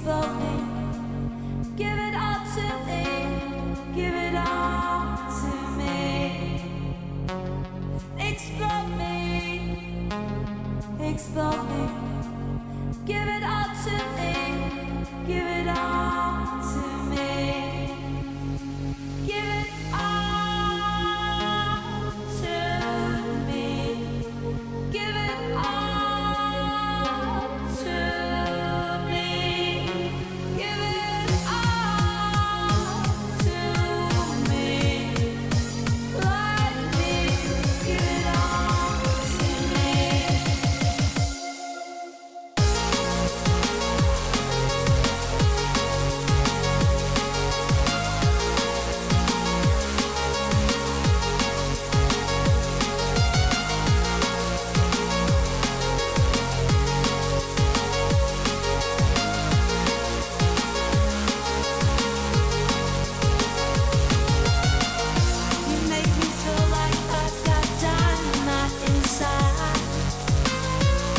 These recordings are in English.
explode me. Give it all to me. Give it all to me. Explode me. Explode me. Give it all to me. Give it all to me. Give it all to me. Give it all to me. Give it all to me. Let me give it all to me. You make me feel like I've got dynamite inside.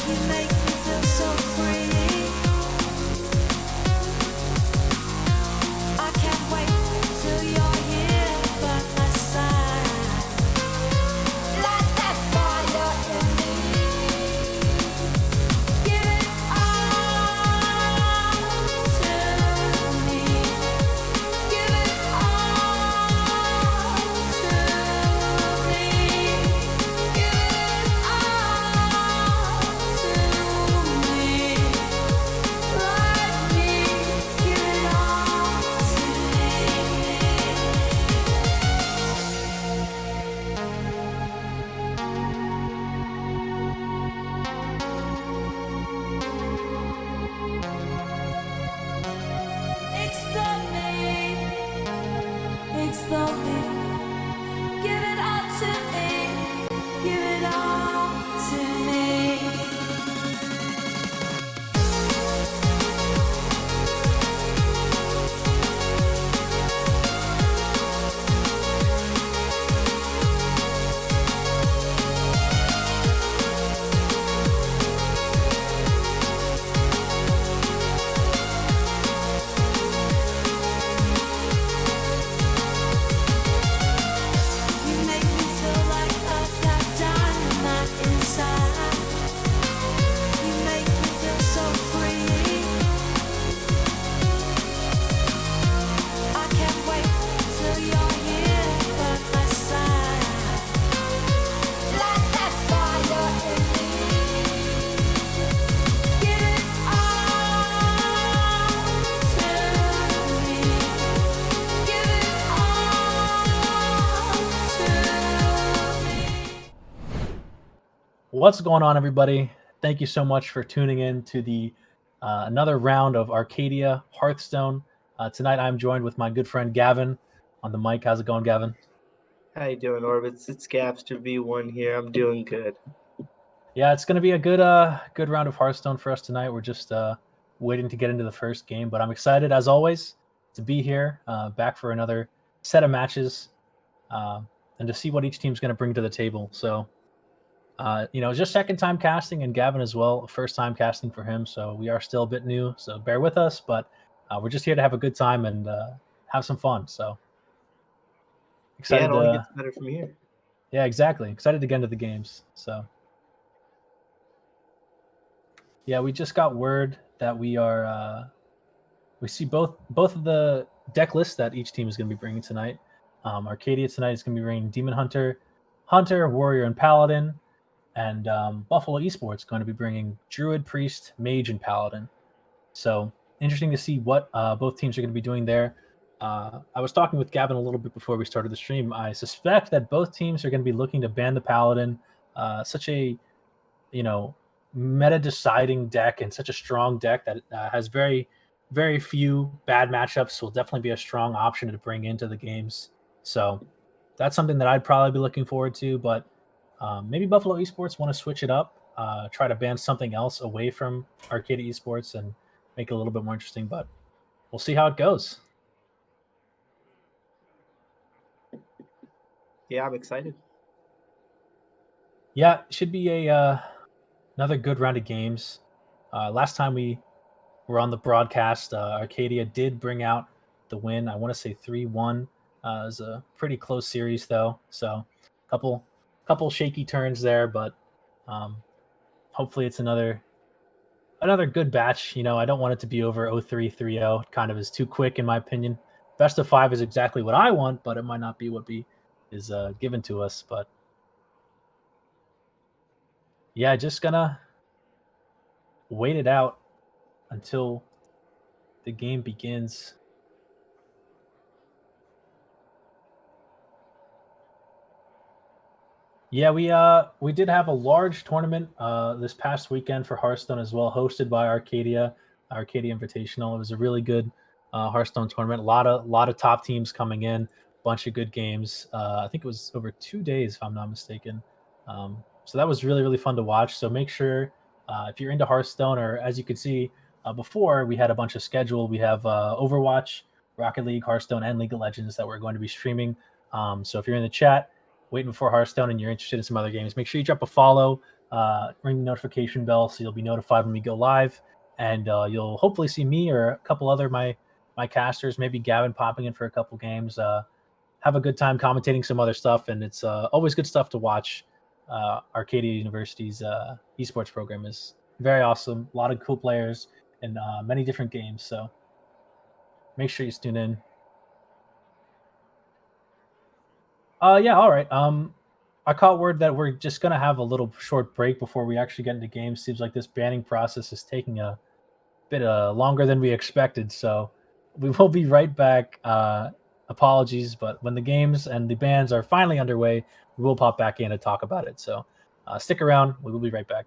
You make me feel so free. I can't wait till you're here by my side. Light that fire in me. Give it all to me. Give it all to me. Give it all to me. Let me give it all to me. Explode me. Explode me. Give it all to me. Give it all to me. You make me feel like I've got dynamite inside. You make me feel so free. I can't wait till you're here by my side. Light that fire in me. Give it all to me. Give it all to me. What's going on, everybody? Thank you so much for tuning in to the another round of Arcadia Hearthstone. Tonight, I'm joined with my good friend Gavin on the mic. How's it going, Gavin? How you doing, Orbits? It's Gapster V1 here. I'm doing good. Yeah, it's going to be a good round of Hearthstone for us tonight. We're just waiting to get into the first game, but I'm excited as always to be here, back for another set of matches, and to see what each team's going to bring to the table. So, just second time casting, and Gavin as well, first time casting for him. So we are still a bit new, so bear with us. But we're just here to have a good time and have some fun. So Yeah, excited it only to, gets better from here. yeah, exactly. Excited to get into the games. So yeah, we just got word that we see both of the deck lists that each team is going to be bringing tonight. Arcadia tonight is going to be bringing Demon Hunter, Warrior, and Paladin, and Buffalo Esports going to be bringing Druid, Priest, Mage, and Paladin. So interesting to see what both teams are going to be doing there. I was talking with Gavin a little bit before we started the stream. I suspect that both teams are going to be looking to ban the Paladin. Such a meta deciding deck and such a strong deck that has very few bad matchups, will definitely be a strong option to bring into the games. So that's something that I'd probably be looking forward to. But maybe Buffalo Esports want to switch it up, try to ban something else away from Arcadia Esports and make it a little bit more interesting. But we'll see how it goes. Yeah, I'm excited. Yeah, it should be a another good round of games. Last time we were on the broadcast. Arcadia did bring out the win. I want to say 3-1. It was a pretty close series though, so couple shaky turns there, but um, hopefully it's another good batch. I don't want it to be over 0-3-3-0. It kind of is too quick in my opinion. Best of 5 is exactly what I want, but it might not be what is given to us. But yeah, just gonna wait it out until the game begins. Yeah, we did have a large tournament this past weekend for Hearthstone as well, hosted by Arcadia Invitational. It was a really good Hearthstone tournament. A lot of top teams coming in, bunch of good games. I think it was over 2 days, if I'm not mistaken. So that was really fun to watch. So make sure if you're into Hearthstone, or as you could see before, we had a bunch of schedule. We have Overwatch, Rocket League, Hearthstone, and League of Legends that we're going to be streaming. So if you're in the chat waiting for Hearthstone and you're interested in some other games, make sure you drop a follow, ring the notification bell so you'll be notified when we go live, and you'll hopefully see me or a couple other my casters, maybe Gavin popping in for a couple games. Have a good time commentating some other stuff, and it's always good stuff to watch. Arcadia University's esports program is very awesome. A lot of cool players and many different games. So make sure you tune in. Yeah, all right. I caught word that we're just gonna have a little short break before we actually get into games. Seems like this banning process is taking a bit longer than we expected, so we will be right back. Apologies, but when the games and the bans are finally underway, we will pop back in to talk about it. So stick around. We will be right back.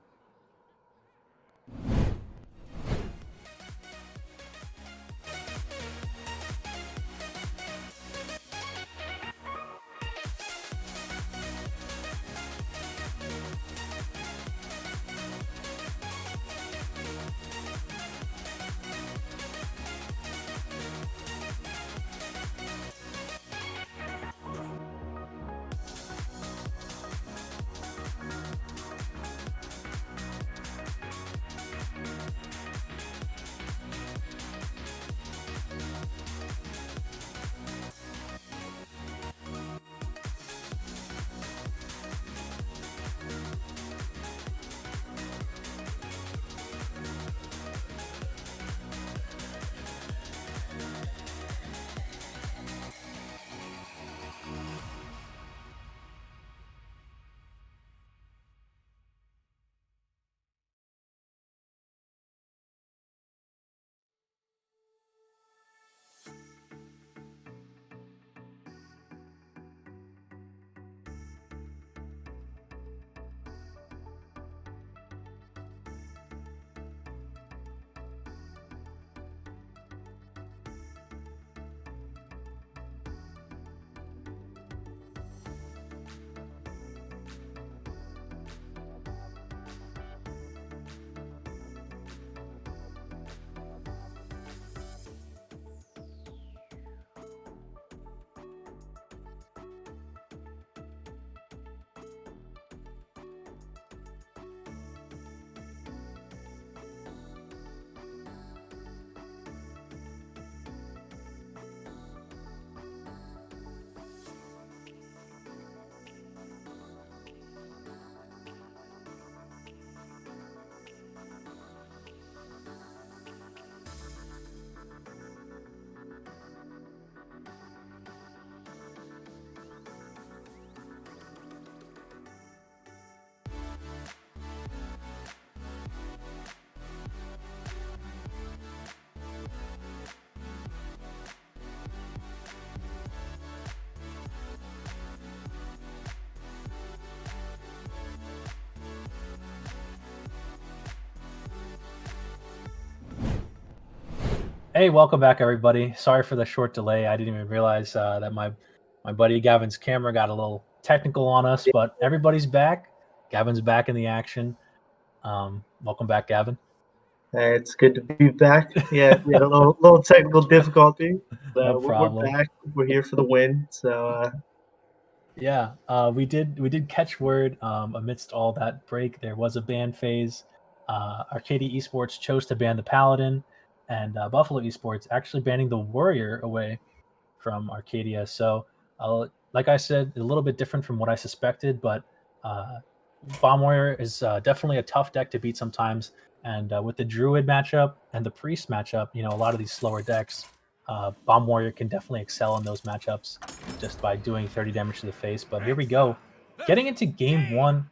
Hey, welcome back, everybody. Sorry for the short delay. I didn't even realize that my buddy Gavin's camera got a little technical on us, but everybody's back. Gavin's back in the action. Welcome back, Gavin. It's good to be back. Yeah, we had a little technical difficulty. No We're problem. back. We're here for the win. So Yeah, we did catch word amidst all that break. There was a ban phase. Arcadia Esports chose to ban the Paladin. and Buffalo Esports actually banning the Warrior away from Arcadia. So, like I said, a little bit different from what I suspected, but Bomb Warrior is definitely a tough deck to beat sometimes. And with the Druid matchup and the Priest matchup, a lot of these slower decks, Bomb Warrior can definitely excel in those matchups just by doing 30 damage to the face. But here we go. Getting into game one,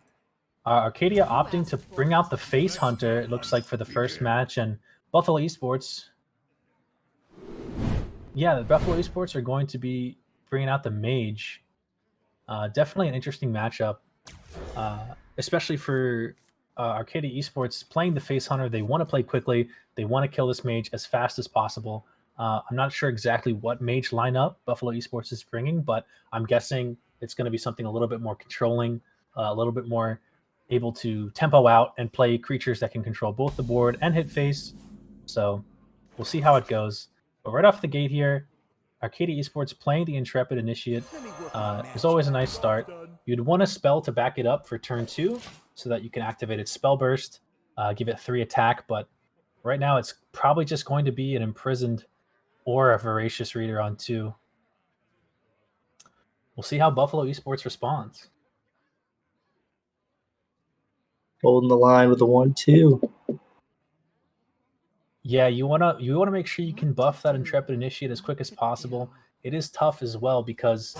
Arcadia opting to bring out the Face Hunter, it looks like, for the first match. And Buffalo Esports, the Buffalo Esports are going to be bringing out the Mage. Definitely an interesting matchup, especially for Arcadia Esports playing the Face Hunter. They want to play quickly. They want to kill this Mage as fast as possible. I'm not sure exactly what Mage lineup Buffalo Esports is bringing, but I'm guessing it's going to be something a little bit more controlling, a little bit more able to tempo out and play creatures that can control both the board and hit face. So we'll see how it goes. But right off the gate here, Arcadia Esports playing the Intrepid Initiate is always a nice start. You'd want a spell to back it up for turn 2 so that you can activate its Spell Burst, give it 3 attack, but right now it's probably just going to be an Imprisoned or a Voracious Reader on 2. We'll see how Buffalo Esports responds. Holding the line with a 1-2. Yeah, you wanna make sure you can buff that Intrepid Initiate as quick as possible. It is tough as well because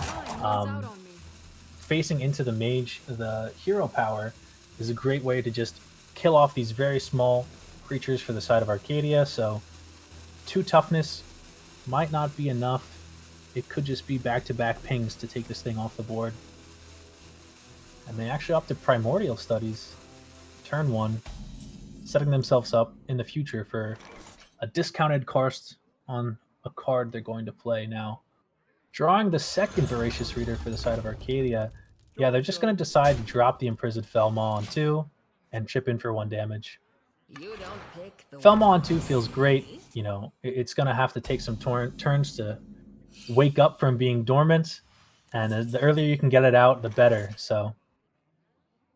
facing into the Mage, the hero power is a great way to just kill off these very small creatures for the side of Arcadia. So 2 toughness might not be enough. It could just be back-to-back pings to take this thing off the board. And they actually opted Primordial Studies turn 1, setting themselves up in the future for a discounted cost on a card they're going to play now. Drawing the second Voracious Reader for the side of Arcadia. Yeah, they're just going to decide to drop the Imprisoned Felmaw on 2 and chip in for 1 damage. Felmaw on 2 feels great. It's going to have to take some turns to wake up from being dormant, and the earlier you can get it out, the better. So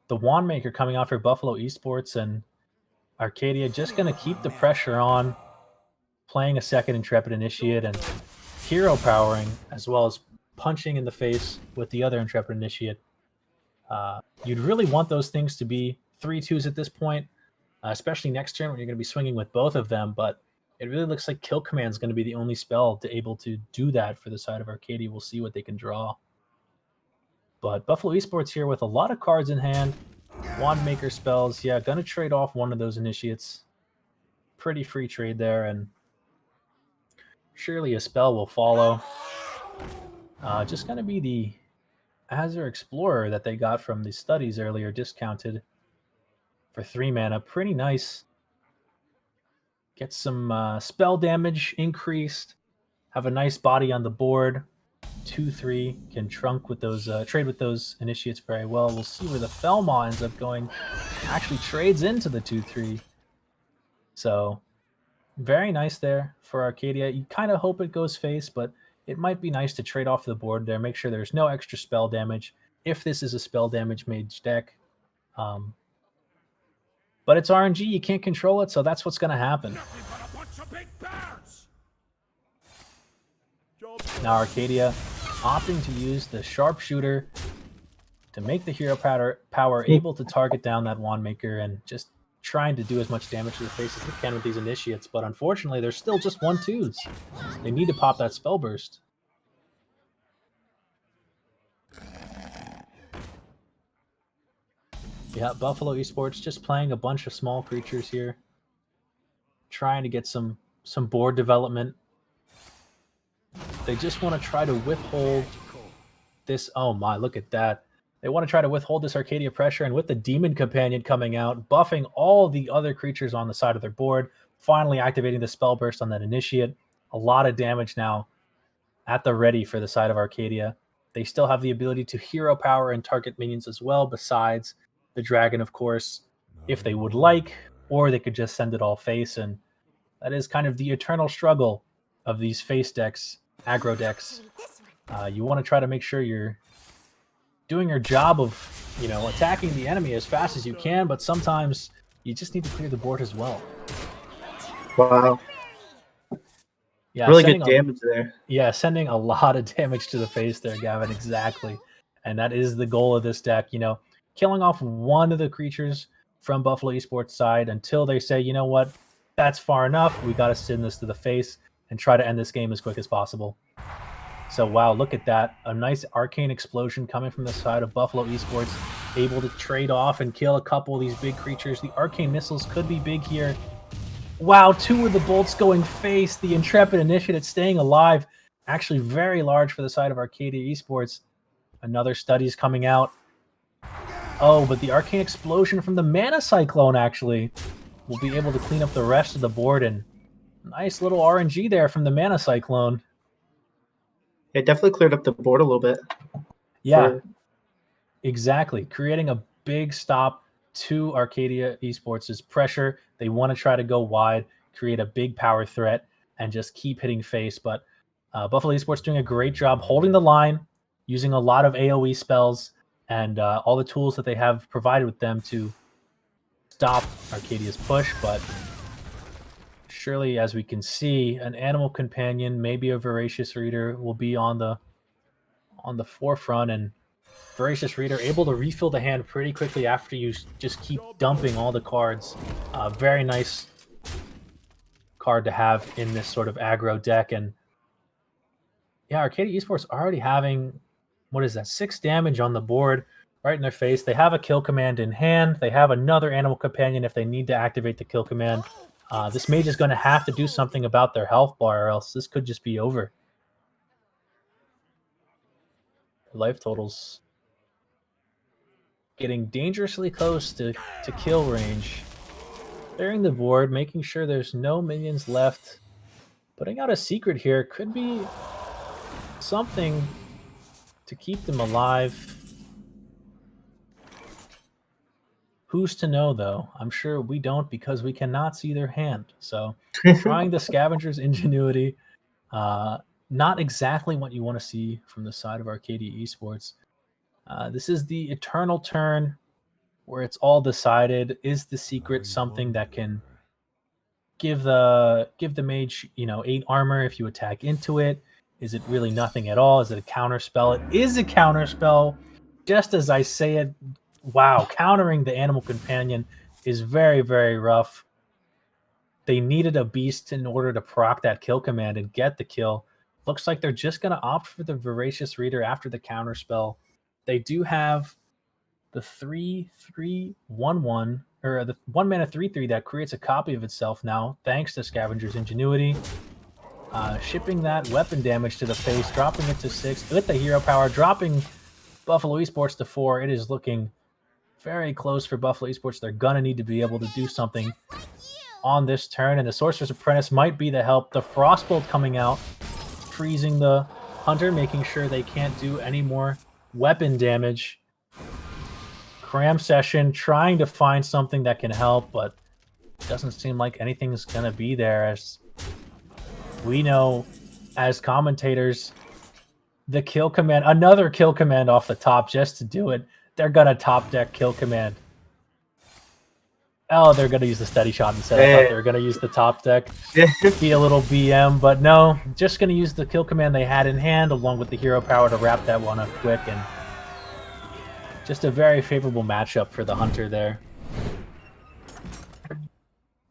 the Wandmaker coming out for Buffalo Esports, and Arcadia just going to keep the pressure on, playing a second Intrepid Initiate and hero powering, as well as punching in the face with the other Intrepid Initiate. You'd really want those things to be 3/2s at this point, especially next turn when you're going to be swinging with both of them, but it really looks like Kill Command is going to be the only spell to able to do that for the side of Arcadia. We'll see what they can draw. But Buffalo Esports here with a lot of cards in hand. Wandmaker spells. Yeah, going to trade off one of those Initiates. Pretty free trade there, and surely a spell will follow. Just going to be the Azure Explorer that they got from the studies earlier, discounted for 3 mana. Pretty nice. Get some spell damage increased. Have a nice body on the board. 2/3 can trunk with those, trade with those Initiates very well. We'll see where the Felmaw ends up going. Actually trades into the 2/3. So very nice there for Arcadia. You kind of hope it goes face, but it might be nice to trade off the board there. Make sure there's no extra spell damage if this is a spell damage Mage deck. But it's RNG, you can't control it, so that's what's going to happen. Now Arcadia opting to use the Sharpshooter to make the hero power able to target down that Wandmaker and just trying to do as much damage to the face as they can with these Initiates. But unfortunately, they're still just 1/2s. They need to pop that Spell Burst. Yeah, Buffalo Esports just playing a bunch of small creatures here. Trying to get some board development. They just want to try to withhold this. Oh my, look at that. They want to try to withhold this Arcadia pressure, and with the Demon Companion coming out, buffing all the other creatures on the side of their board, finally activating the Spell Burst on that Initiate. A lot of damage now at the ready for the side of Arcadia. They still have the ability to hero power and target minions as well, besides the dragon, of course, if they would like, or they could just send it all face, and that is kind of the eternal struggle of these face decks, aggro decks. You want to try to make sure you're doing your job of, attacking the enemy as fast as you can, but sometimes you just need to clear the board as well. Wow. Yeah, Really good damage there. sending a lot of damage to the face there, Gavin. Exactly. And that is the goal of this deck, killing off one of the creatures from Buffalo Esports side until they say, you know what, that's far enough. We got to send this to the face and try to end this game as quick as possible. So, wow, look at that. A nice arcane explosion coming from the side of Buffalo Esports, able to trade off and kill a couple of these big creatures. The arcane missiles could be big here. Wow, 2 of the bolts going face. The Intrepid Initiative staying alive. Actually very large for the side of Arcadia Esports. Another study's coming out. Oh, but the arcane explosion from the Mana Cyclone actually will be able to clean up the rest of the board. And nice little RNG there from the Mana Cyclone. It definitely cleared up the board a little bit. Yeah, exactly. Creating a big stop to Arcadia Esports' pressure. They want to try to go wide, create a big power threat, and just keep hitting face. But Buffalo Esports doing a great job holding the line, using a lot of AoE spells, and all the tools that they have provided with them to stop Arcadia's push. But surely, as we can see, an Animal Companion, maybe a Voracious Reader, will be on the forefront, and Voracious Reader able to refill the hand pretty quickly after you just keep dumping all the cards. Very nice card to have in this sort of aggro deck. And yeah, Arcadia Esports already having, 6 damage on the board right in their face. They have a kill command in hand. They have another Animal Companion if they need to activate the kill command. This mage is going to have to do something about their health bar, or else this could just be over. Life totals getting dangerously close to kill range. Clearing the board, making sure there's no minions left. Putting out a secret here could be something to keep them alive. Who's to know, though? I'm sure we don't, because we cannot see their hand. So trying the Scavenger's Ingenuity, not exactly what you want to see from the side of Arcadia Esports. This is the eternal turn where it's all decided. Is the secret something that can give the mage 8 armor if you attack into it? Is it really nothing at all? Is it a counter spell? It is a counter spell, just as I say it. Wow, countering the Animal Companion is very, very rough. They needed a beast in order to proc that kill command and get the kill. Looks like they're just going to opt for the Voracious Reader after the counter spell. They do have the 3/3/1/1, or the 1 mana 3/3 that creates a copy of itself now, thanks to Scavenger's Ingenuity. Shipping that weapon damage to the face, dropping it to 6 with the hero power, dropping Buffalo Esports to 4. It is looking very close for Buffalo Esports. They're going to need to be able to do something on this turn, and the Sorcerer's Apprentice might be the help. The Frostbolt coming out, freezing the Hunter, making sure they can't do any more weapon damage. Cram Session trying to find something that can help, but it doesn't seem like anything's going to be there. As we know, as commentators, the kill command, another kill command off the top just to do it. They're going to top deck kill command. Oh, they're going to use the steady shot instead. I thought they were going to use the top deck. Be a little BM, but no. Just going to use the kill command they had in hand along with the hero power to wrap that one up quick. And just a very favorable matchup for the Hunter there.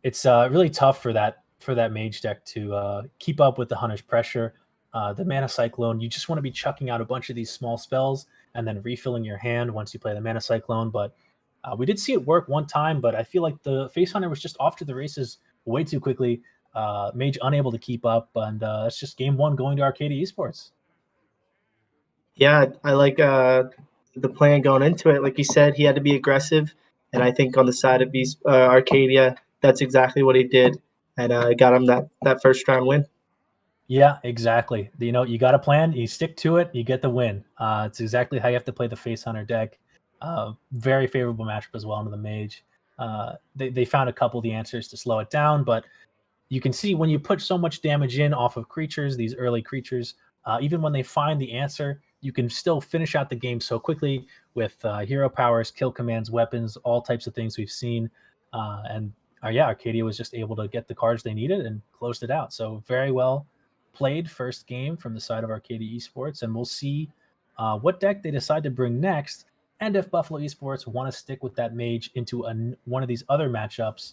It's really tough for that mage deck to keep up with the Hunter's pressure. The Mana Cyclone, you just want to be chucking out a bunch of these small spells and then refilling your hand once you play the Mana Cyclone. But we did see it work one time, but I feel like the Face Hunter was just off to the races way too quickly. Mage unable to keep up, and that's just game 1 going to Arcadia Esports. Yeah, I like the plan going into it. Like you said, he had to be aggressive, and I think on the side of Arcadia, that's exactly what he did, and got him that first round win. Yeah, exactly. You got a plan, you stick to it, you get the win. It's exactly how you have to play the Face Hunter deck. Very favorable matchup as well into the Mage. They found a couple of the answers to slow it down, but you can see when you put so much damage in off of creatures, these early creatures, even when they find the answer, you can still finish out the game so quickly with hero powers, kill commands, weapons, all types of things we've seen. Arcadia was just able to get the cards they needed and closed it out. So very well played first game from the side of Arcadia Esports, and we'll see what deck they decide to bring next, and if Buffalo Esports want to stick with that mage into one of these other matchups,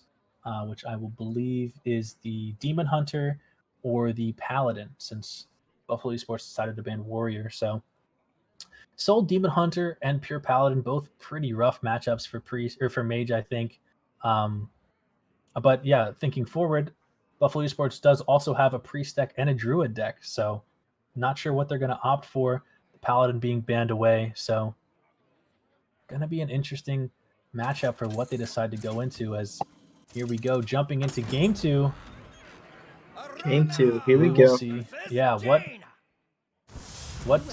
which I will believe is the Demon Hunter or the Paladin, since Buffalo Esports decided to ban Warrior. So Soul Demon Hunter and Pure Paladin, both pretty rough matchups for priest or for mage, I think. But yeah, thinking forward, Buffalo Esports does also have a priest deck and a druid deck, so not sure what they're going to opt for. The Paladin being banned away, so going to be an interesting matchup for what they decide to go into. As here we go, jumping into game 2. Game 2, here we will go. see, yeah, what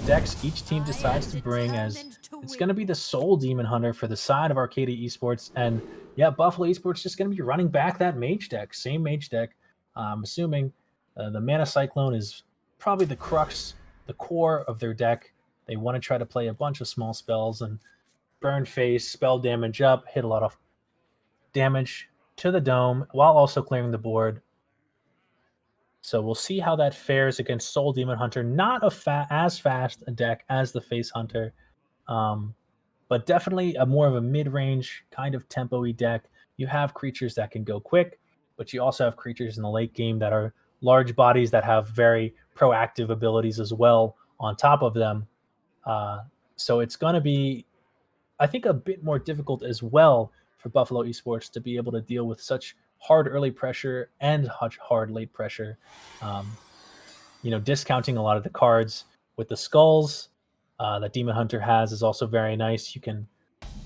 decks each team decides to bring, as it's going to be the Soul Demon Hunter for the side of Arcadia Esports. And yeah, Buffalo Esports just going to be running back that mage deck, same mage deck. I'm assuming the Mana Cyclone is probably the crux, the core of their deck. They want to try to play a bunch of small spells and burn face, spell damage up, hit a lot of damage to the dome while also clearing the board. So we'll see how that fares against Soul Demon Hunter. Not as fast a deck as the Face Hunter, but definitely a more of a mid-range kind of tempo-y deck. You have creatures that can go quick, but you also have creatures in the late game that are large bodies that have very proactive abilities as well on top of them. So it's going to be, I think, a bit more difficult as well for Buffalo Esports to be able to deal with such hard early pressure and hard late pressure. Discounting a lot of the cards with the skulls that Demon Hunter has is also very nice. You can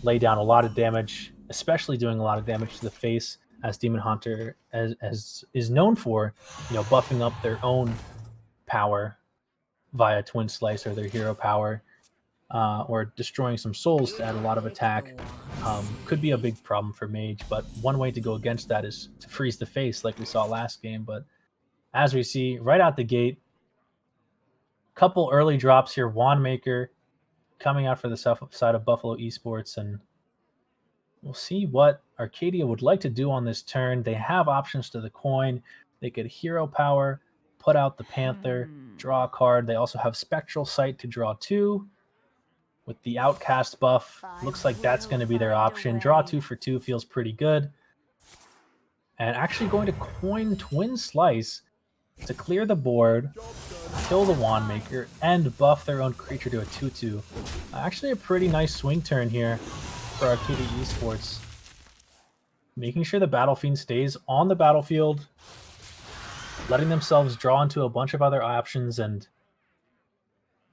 lay down a lot of damage, especially doing a lot of damage to the face, as Demon Hunter as is known for, buffing up their own power via Twin Slice or their hero power, or destroying some souls to add a lot of attack. Could be a big problem for Mage, but one way to go against that is to freeze the face like we saw last game. But as we see right out the gate, couple early drops here. Wand Maker coming out for the side of Buffalo Esports, and we'll see what Arcadia would like to do on this turn. They have options to the coin. They could hero power, put out the Panther, draw a card. They also have Spectral Sight to draw 2. With the Outcast buff, looks like that's going to be their option. Draw 2 for 2 feels pretty good. And actually going to coin Twin Slice to clear the board, kill the Wand Maker, and buff their own creature to a 2/2. Actually a pretty nice swing turn here for Arcadia Esports. Making sure the Battle Fiend stays on the battlefield, letting themselves draw into a bunch of other options, and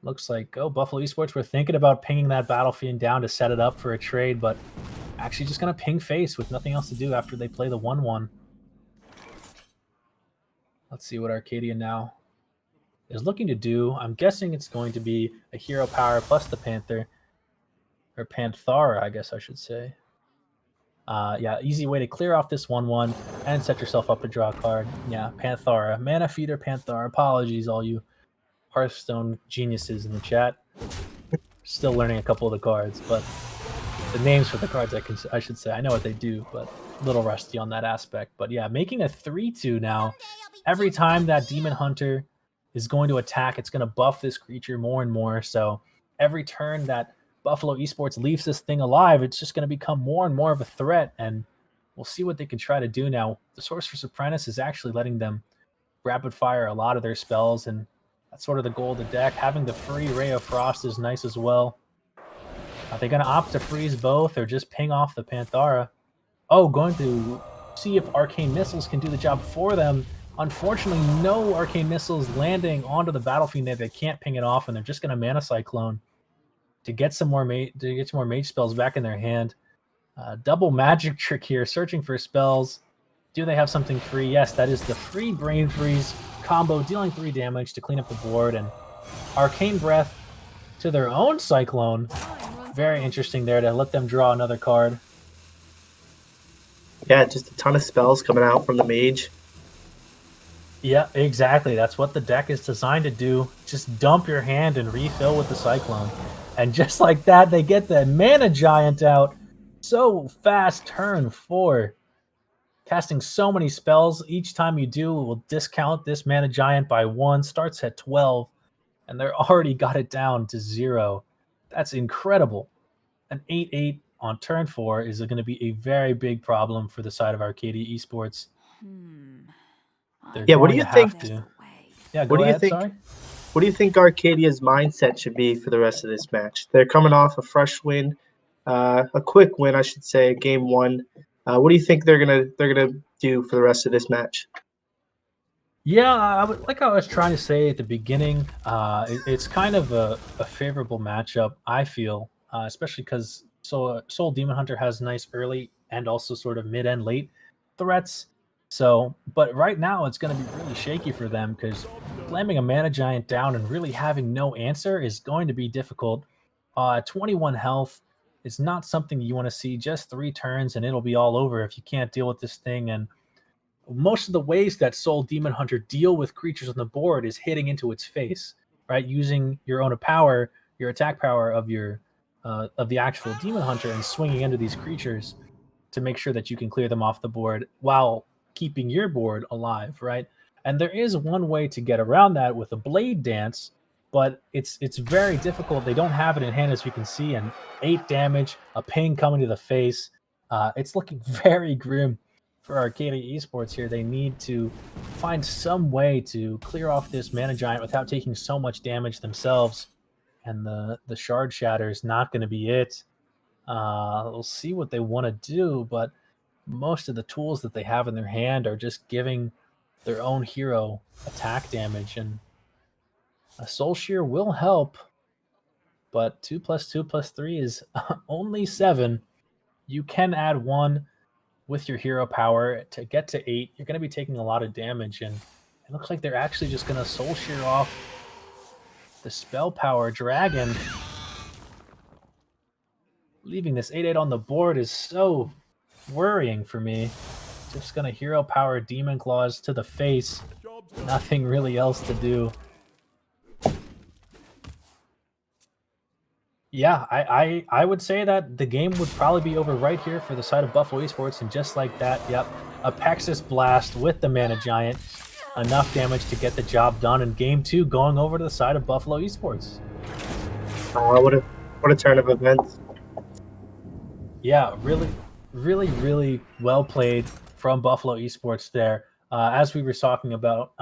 looks like, Buffalo Esports were thinking about pinging that Battle Fiend down to set it up for a trade, but actually just going to ping face with nothing else to do after they play the 1/1. Let's see what Arcadia now is looking to do. I'm guessing it's going to be a hero power plus the Panther, or Panthara, I guess I should say. Yeah, easy way to clear off this 1/1 and set yourself up to draw a card. Yeah, Panthara. Mana Feeder Panthara. Apologies, all you Hearthstone geniuses in the chat. Still learning a couple of the cards, but the names for the cards I should say. I know what they do, but a little rusty on that aspect. But yeah, making a 3/2 now. Every time that Demon Hunter is going to attack, it's going to buff this creature more and more. So every turn that Buffalo Esports leaves this thing alive, it's just going to become more and more of a threat. And we'll see what they can try to do now. The Sorcerer's Apprentice is actually letting them rapid fire a lot of their spells, and that's sort of the goal of the deck. Having the free Ray of Frost is nice as well. Are they going to opt to freeze both or just ping off the Panthara? Going to see if Arcane Missiles can do the job for them. Unfortunately, no Arcane Missiles landing onto the Battlefield there. They can't ping it off, and they're just going to Mana Cyclone to get some more mage spells back in their hand. Double Magic Trick here, searching for spells. Do they have something free? Yes, that is the free Brain Freeze combo, dealing 3 damage to clean up the board, and Arcane Breath to their own Cyclone. Very interesting there to let them draw another card. Yeah, just a ton of spells coming out from the mage. Yeah, exactly. That's what the deck is designed to do. Just dump your hand and refill with the Cyclone. And just like that, they get the Mana Giant out. So fast turn 4. casting so many spells. Each time you do, it will discount this mana giant by 1, starts at 12, and they're already got it down to 0. That's incredible. An 8/8 on turn 4 is going to be a very big problem for the side of Arcadia Esports. They're Yeah, what do going you to think? have to. Yeah, What go do you ahead. think? Sorry. What do you think Arcadia's mindset should be for the rest of this match? They're coming off a fresh win, a quick win, I should say, game 1. What do you think they're gonna do for the rest of this match? Yeah, like I was trying to say at the beginning, it's kind of a favorable matchup, I feel, especially because Soul Demon Hunter has nice early and also sort of mid and late threats. So, but right now it's going to be really shaky for them because slamming a mana giant down and really having no answer is going to be difficult. 21 health is not something you want to see. Just 3 turns and it'll be all over if you can't deal with this thing. And most of the ways that Soul Demon Hunter deal with creatures on the board is hitting into its face, right? Using your own power, your attack power of the actual Demon Hunter, and swinging into these creatures to make sure that you can clear them off the board while keeping your board alive, right? And there is one way to get around that with a Blade Dance, but it's very difficult. They don't have it in hand, as you can see, and 8 damage, a ping coming to the face. It's looking very grim for Arcadia Esports here. They need to find some way to clear off this mana giant without taking so much damage themselves. And the shard shatter is not going to be it. We'll see what they want to do, but most of the tools that they have in their hand are just giving their own hero attack damage, and a Soul Shear will help, but 2 plus 2 plus 3 is only 7. You can add 1 with your hero power to get to 8. You're going to be taking a lot of damage, and it looks like they're actually just going to Soul Shear off the Spell Power Dragon. Leaving this 8/8 on the board is so worrying for me. Just going to hero power Demon Claws to the face. Nothing really else to do. Yeah, I would say that the game would probably be over right here for the side of Buffalo Esports, and just like that, yep, a Pexus Blast with the Mana Giant. Enough damage to get the job done in Game 2, going over to the side of Buffalo Esports. What a turn of events. Yeah, really well played from Buffalo Esports there. As we were talking about,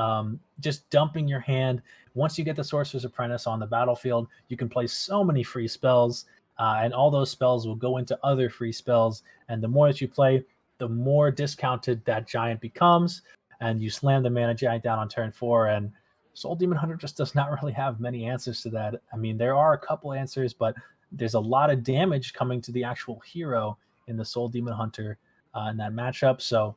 just dumping your hand. Once you get the Sorcerer's Apprentice on the battlefield, you can play so many free spells, and all those spells will go into other free spells. And the more that you play, the more discounted that giant becomes. And you slam the mana giant down on turn 4, and Soul Demon Hunter just does not really have many answers to that. I mean, there are a couple answers, but there's a lot of damage coming to the actual hero in the Soul Demon Hunter in that matchup. So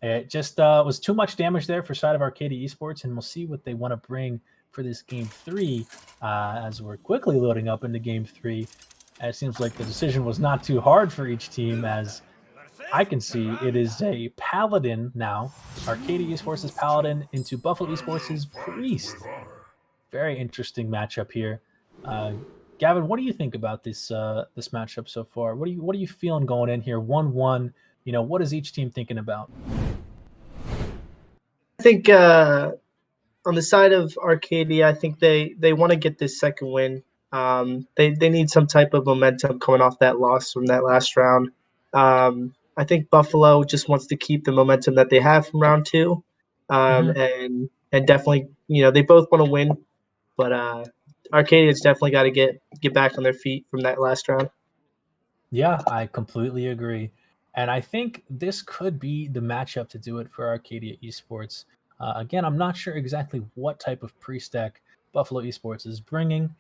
it just was too much damage there for side of Arcadia Esports, and we'll see what they want to bring for this Game 3 as we're quickly loading up into Game 3. And it seems like the decision was not too hard for each team, as I can see it is a Paladin now. Arcadia Esports' Paladin into Buffalo Esports' Priest. Very interesting matchup here. Gavin, what do you think about this this matchup so far? What are you feeling going in here? 1-1. You know, what is each team thinking about? I think on the side of Arcadia, I think they want to get this second win. They need some type of momentum coming off that loss from that last round. I think Buffalo just wants to keep the momentum that they have from round 2, and definitely, they both want to win, but Arcadia's definitely got to get back on their feet from that last round. Yeah, I completely agree. And I think this could be the matchup to do it for Arcadia Esports. Again, I'm not sure exactly what type of priest deck Buffalo Esports is bringing,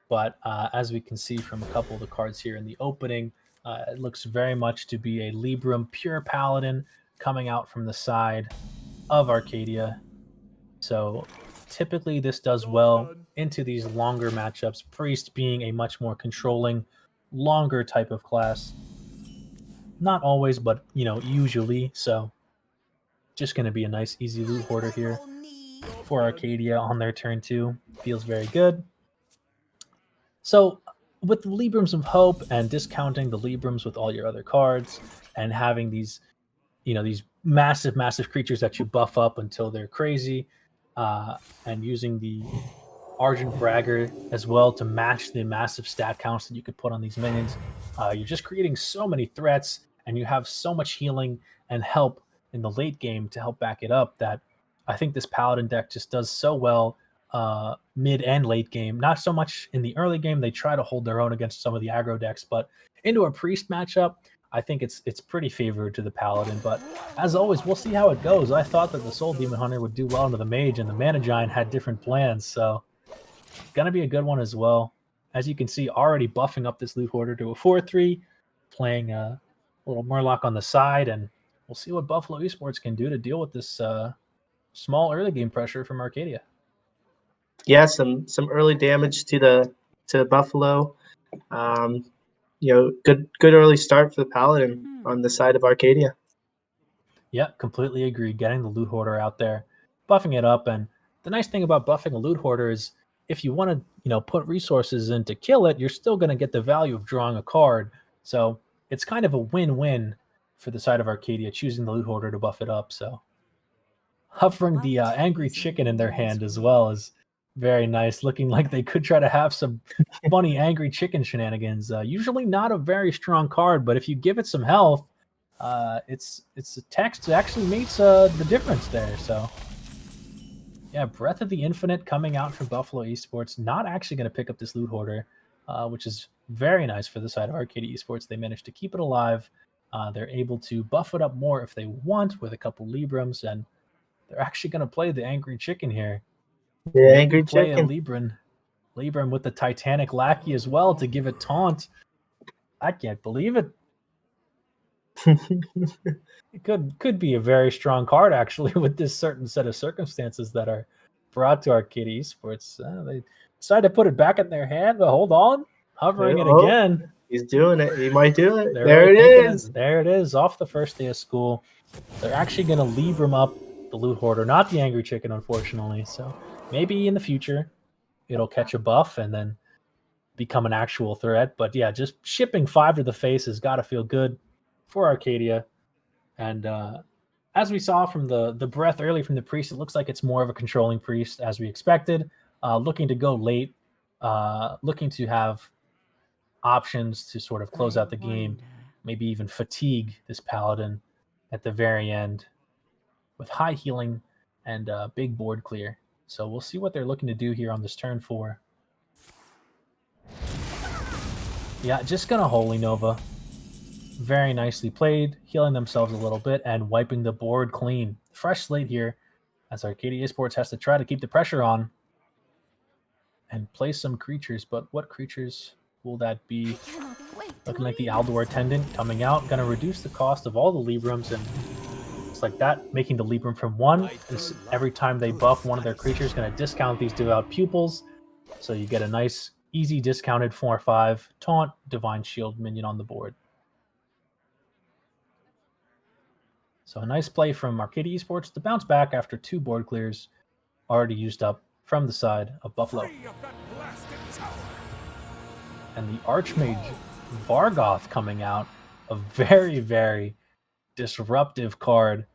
but as we can see from a couple of the cards here in the opening, it looks very much to be a Libram Pure Paladin coming out from the side of Arcadia. So typically this does well into these longer matchups, Priest being a much more controlling, longer type of class. Not always, but usually. So just going to be a nice easy loot hoarder here for Arcadia on their turn 2. Feels very good. So with the Librams of Hope and discounting the Librams with all your other cards and having these these massive, massive creatures that you buff up until they're crazy, and using the Argent Bragger as well to match the massive stat counts that you could put on these minions. You're just creating so many threats, and you have so much healing and help in the late game to help back it up that I think this Paladin deck just does so well mid and late game. Not so much in the early game. They try to hold their own against some of the aggro decks, but into a Priest matchup, I think it's pretty favored to the Paladin. But as always, we'll see how it goes. I thought that the Soul Demon Hunter would do well into the Mage, and the Mana Giant had different plans, so gonna be a good one as well. As you can see, already buffing up this Loot Hoarder to a 4/3, playing a little Murloc on the side, and we'll see what Buffalo Esports can do to deal with this small early game pressure from Arcadia. Yeah, some early damage to the Buffalo. Good early start for the Paladin on the side of Arcadia. Yeah, completely agree. Getting the Loot Hoarder out there, buffing it up, and the nice thing about buffing a Loot Hoarder is if you want to, put resources in to kill it, you're still going to get the value of drawing a card. So it's kind of a win-win for the side of Arcadia choosing the Loot Hoarder to buff it up. So hovering the Angry Chicken in their hand as well is very nice, looking like they could try to have some funny Angry Chicken shenanigans. Usually not a very strong card, but if you give it some health, it's a text that actually makes the difference there. So yeah, Breath of the Infinite coming out from Buffalo Esports, not actually going to pick up this Loot Hoarder, which is very nice for the side of Arcadia Esports. They managed to keep it alive. They're able to buff it up more if they want with a couple Librams, and they're actually going to play the Angry Chicken here. The Maybe Angry play Chicken. a Libram with the Titanic Lackey as well to give it taunt. I can't believe it. It could be a very strong card actually with this certain set of circumstances that are brought to Arcadia Esports. They decide to put it back in their hand, but hold on, hovering it again. He's doing it. He might do it. They're There really it thinking is. There it is, off the first day of school. They're actually going to Libram up the Loot Hoarder, not the Angry Chicken, unfortunately. So maybe in the future it'll catch a buff and then become an actual threat. But yeah, just shipping 5 to the face has got to feel good for Arcadia. And as we saw from the breath early from the Priest, it looks like it's more of a controlling Priest as we expected. Looking to go late, looking to have options to sort of close out the game, maybe even fatigue this Paladin at the very end with high healing and big board clear. So we'll see what they're looking to do here on this turn 4. Yeah, just gonna Holy Nova. Very nicely played, healing themselves a little bit and wiping the board clean. Fresh slate here as Arcadia Esports has to try to keep the pressure on and play some creatures, but what creatures will that be? Looking like the Aldor Attendant coming out, going to reduce the cost of all the Librams, and it's like that, making the Libram from 1. This, every time they buff one of their creatures, going to discount these Devout Pupils, so you get a nice, easy discounted 4/5 Taunt Divine Shield minion on the board. So a nice play from Arcadia Esports to bounce back after 2 board clears already used up from the side of Buffalo. And the Archmage Vargoth coming out, a very, very disruptive card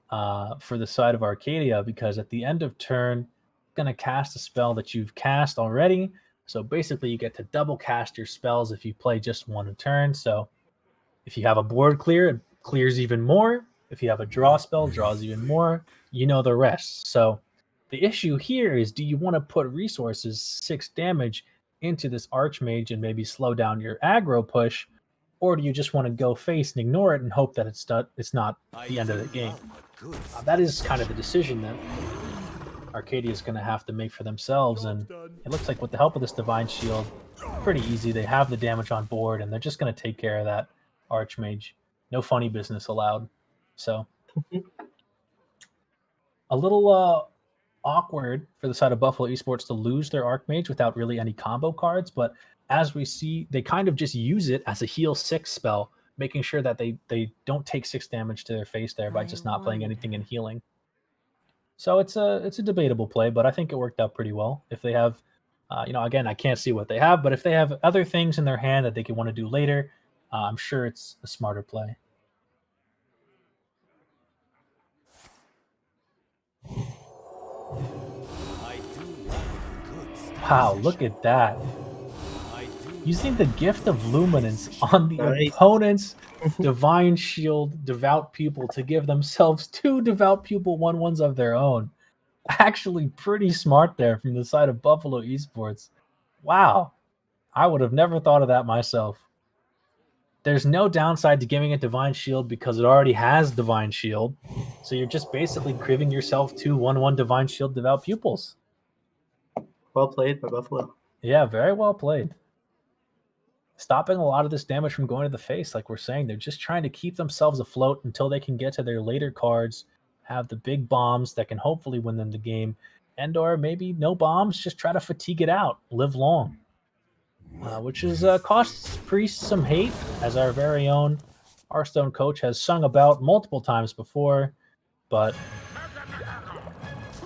for the side of Arcadia, because at the end of turn, going to cast a spell that you've cast already. So basically you get to double cast your spells if you play just one a turn. So if you have a board clear, it clears even more. If you have a draw spell, draws even more. You know the rest. So the issue here is, do you want to put resources, 6 damage, into this Archmage and maybe slow down your aggro push, or do you just want to go face and ignore it and hope that it's not the end of the game? That is kind of the decision that Arcadia is going to have to make for themselves, and it looks like with the help of this Divine Shield, pretty easy. They have the damage on board, and they're just going to take care of that Archmage. No funny business allowed. So a little awkward for the side of Buffalo Esports to lose their Archmage without really any combo cards, but as we see, they kind of just use it as a heal 6 spell, making sure that they don't take 6 damage to their face there by just not playing anything in healing. So it's a debatable play, but I think it worked out pretty well. If they have, again, I can't see what they have, but if they have other things in their hand that they could want to do later, I'm sure it's a smarter play. Wow, look at that. Using the gift of luminance on the Nice. opponent's divine shield devout pupil to give themselves 2 devout pupil 1/1s of their own. Actually pretty smart there from the side of Buffalo Esports. Wow. I would have never thought of that myself. There's no downside to giving it Divine Shield because it already has Divine Shield. So you're just basically giving yourself 2 1/1 Divine Shield devout pupils. Well played by Buffalo. Yeah, very well played. Stopping a lot of this damage from going to the face, like we're saying. They're just trying to keep themselves afloat until they can get to their later cards, have the big bombs that can hopefully win them the game, and or maybe no bombs, just try to fatigue it out, live long. Which is costs Priest some hate, as our very own Hearthstone coach has sung about multiple times before, but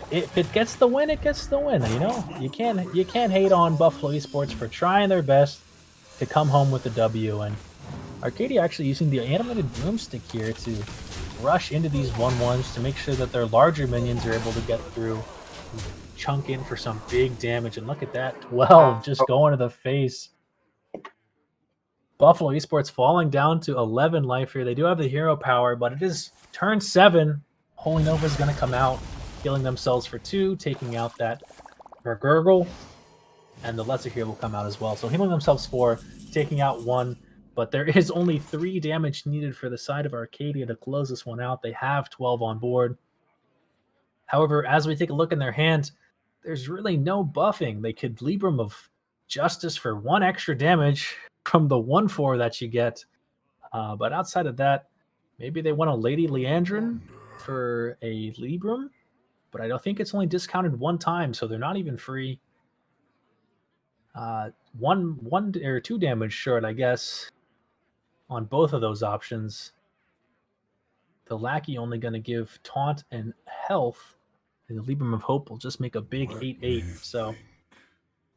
if it gets the win, it gets the win. You know, you can't hate on Buffalo Esports for trying their best to come home with the W. And Arcadia actually using the animated broomstick here to rush into these 1/1s to make sure that their larger minions are able to get through, chunk in for some big damage. And look at that, 12 just going to the face. Buffalo Esports falling down to 11 life here. They do have the hero power, but it is turn 7. Holy Nova is going to come out, healing themselves for 2, taking out that Gurgle, and the Lesser Hero will come out as well. So healing themselves 4, taking out 1, but there is only 3 damage needed for the side of Arcadia to close this one out. They have 12 on board. However, as we take a look in their hand, there's really no buffing. They could Libram of Justice for 1 extra damage from the 1/4 that you get. But outside of that, maybe they want a Lady Leandrin for a Libram, but I don't think it's only discounted 1 time, so they're not even free. 1 or 2 damage short, I guess, on both of those options. The Lackey only going to give taunt and health, and the Libram of Hope will just make a big 8/8. So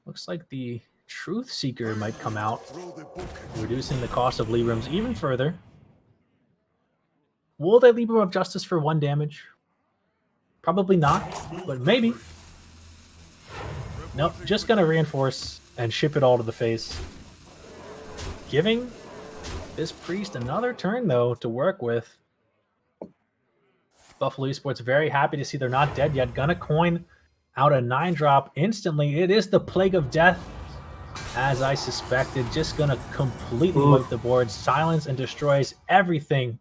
looks like the Truth Seeker might come out, reducing the cost of Librams even further. Will they Libram of Justice for 1 damage? Probably not, but maybe. Nope, just going to reinforce and ship it all to the face. Giving this Priest another turn, though, to work with. Buffalo Esports very happy to see they're not dead yet. Gonna coin out a 9-drop instantly. It is the Plague of Death, as I suspected. Just gonna completely wipe the board. Silence and destroys everything,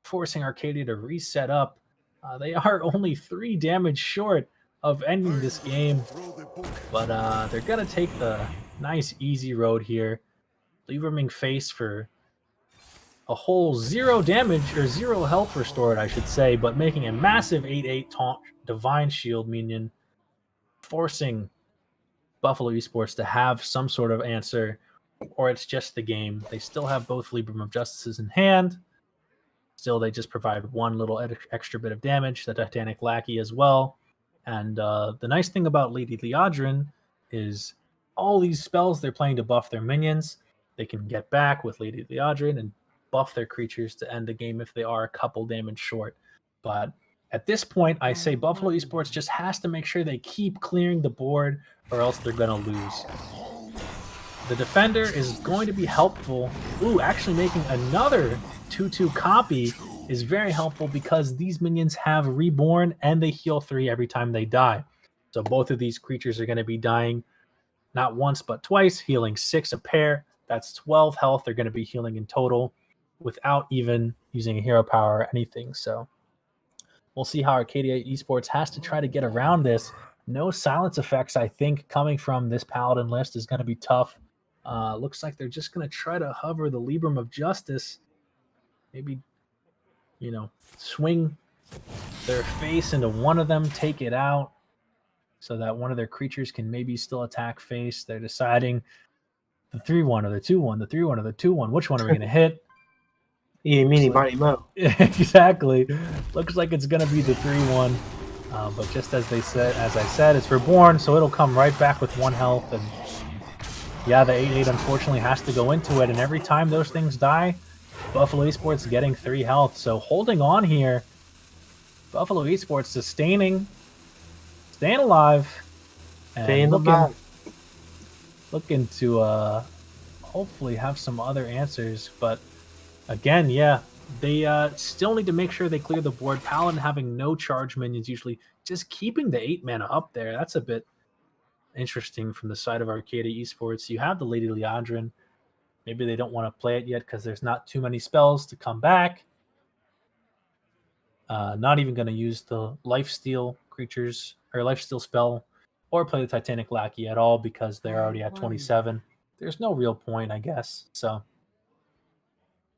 forcing Arcadia to reset up. They are only 3 damage short of ending this game, but they're gonna take the nice easy road here. Libraming face for a whole 0 damage, or 0 health restored, I should say, but making a massive 8/8 taunt Divine Shield minion, forcing Buffalo Esports to have some sort of answer, or it's just the game. They still have both Libram of Justices in hand. Still, they just provide 1 little extra bit of damage, the Titanic Lackey as well. And the nice thing about Lady Leandrin is all these spells they're playing to buff their minions, they can get back with Lady Leandrin and buff their creatures to end the game if they are a couple damage short. But at this point, I say Buffalo Esports just has to make sure they keep clearing the board, or else they're going to lose. The Defender is going to be helpful. Ooh, actually making another 2/2 copy is very helpful because these minions have Reborn and they heal 3 every time they die. So both of these creatures are going to be dying not once but twice, healing 6 a pair. That's 12 health they're going to be healing in total without even using a hero power or anything. So we'll see how Arcadia Esports has to try to get around this. No silence effects, I think, coming from this Paladin list is going to be tough. Looks like they're just going to try to hover the Libram of Justice. Maybe, swing their face into one of them, take it out, so that one of their creatures can maybe still attack face. They're deciding the 3/1 or the 2/1, the 3/1 or the 2/1. Which one are we going to hit? Meeny, miny, mo. Exactly. Looks like it's going to be the 3/1. But just as I said, it's Reborn, so it'll come right back with 1 health. And yeah, the 8/8 unfortunately has to go into it. And every time those things die, Buffalo Esports getting 3 health. So holding on here. Buffalo Esports sustaining, staying alive, and looking to hopefully have some other answers. But again, yeah, they still need to make sure they clear the board. Paladin having no charge minions, usually just keeping the 8 mana up there. That's a bit interesting from the side of Arcadia Esports. You have the Lady Leandrin. Maybe they don't want to play it yet because there's not too many spells to come back. Not even going to use the lifesteal creatures or lifesteal spell or play the Titanic Lackey at all because they're already at 27. There's no real point, I guess. So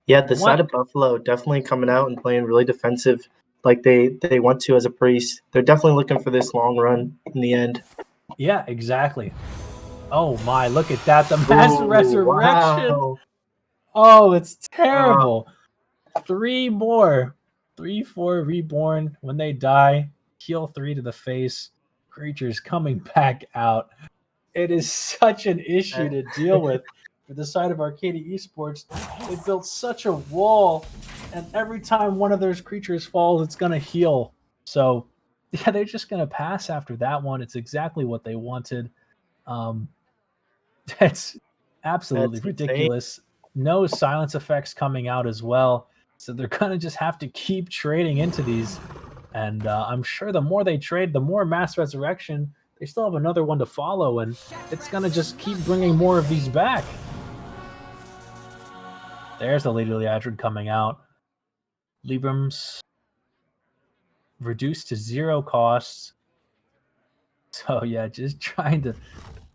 Yeah, the side what? of Buffalo definitely coming out and playing really defensive like they want to as a priest. They're definitely looking for this long run in the end. Yeah, exactly. Oh my, look at that. The mass resurrection. Wow. Oh, it's Uh, terrible. 3 more. 3/4 reborn. When they die, heal 3 to the face. Creatures coming back out. It is such an issue to deal with for the side of Arcadia Esports. They built such a wall, and every time one of those creatures falls, it's going to heal. So, yeah, they're just going to pass after that one. It's exactly what they wanted. Um, that's absolutely that's insane. ridiculous. No silence effects coming out as well. So they're going to just have to keep trading into these. And I'm sure the more they trade, the more mass resurrection. They still have another one to follow, and it's going to just keep bringing more of these back. There's the Lady Leandrin coming out. Librams reduced to 0 costs. So, yeah, just trying to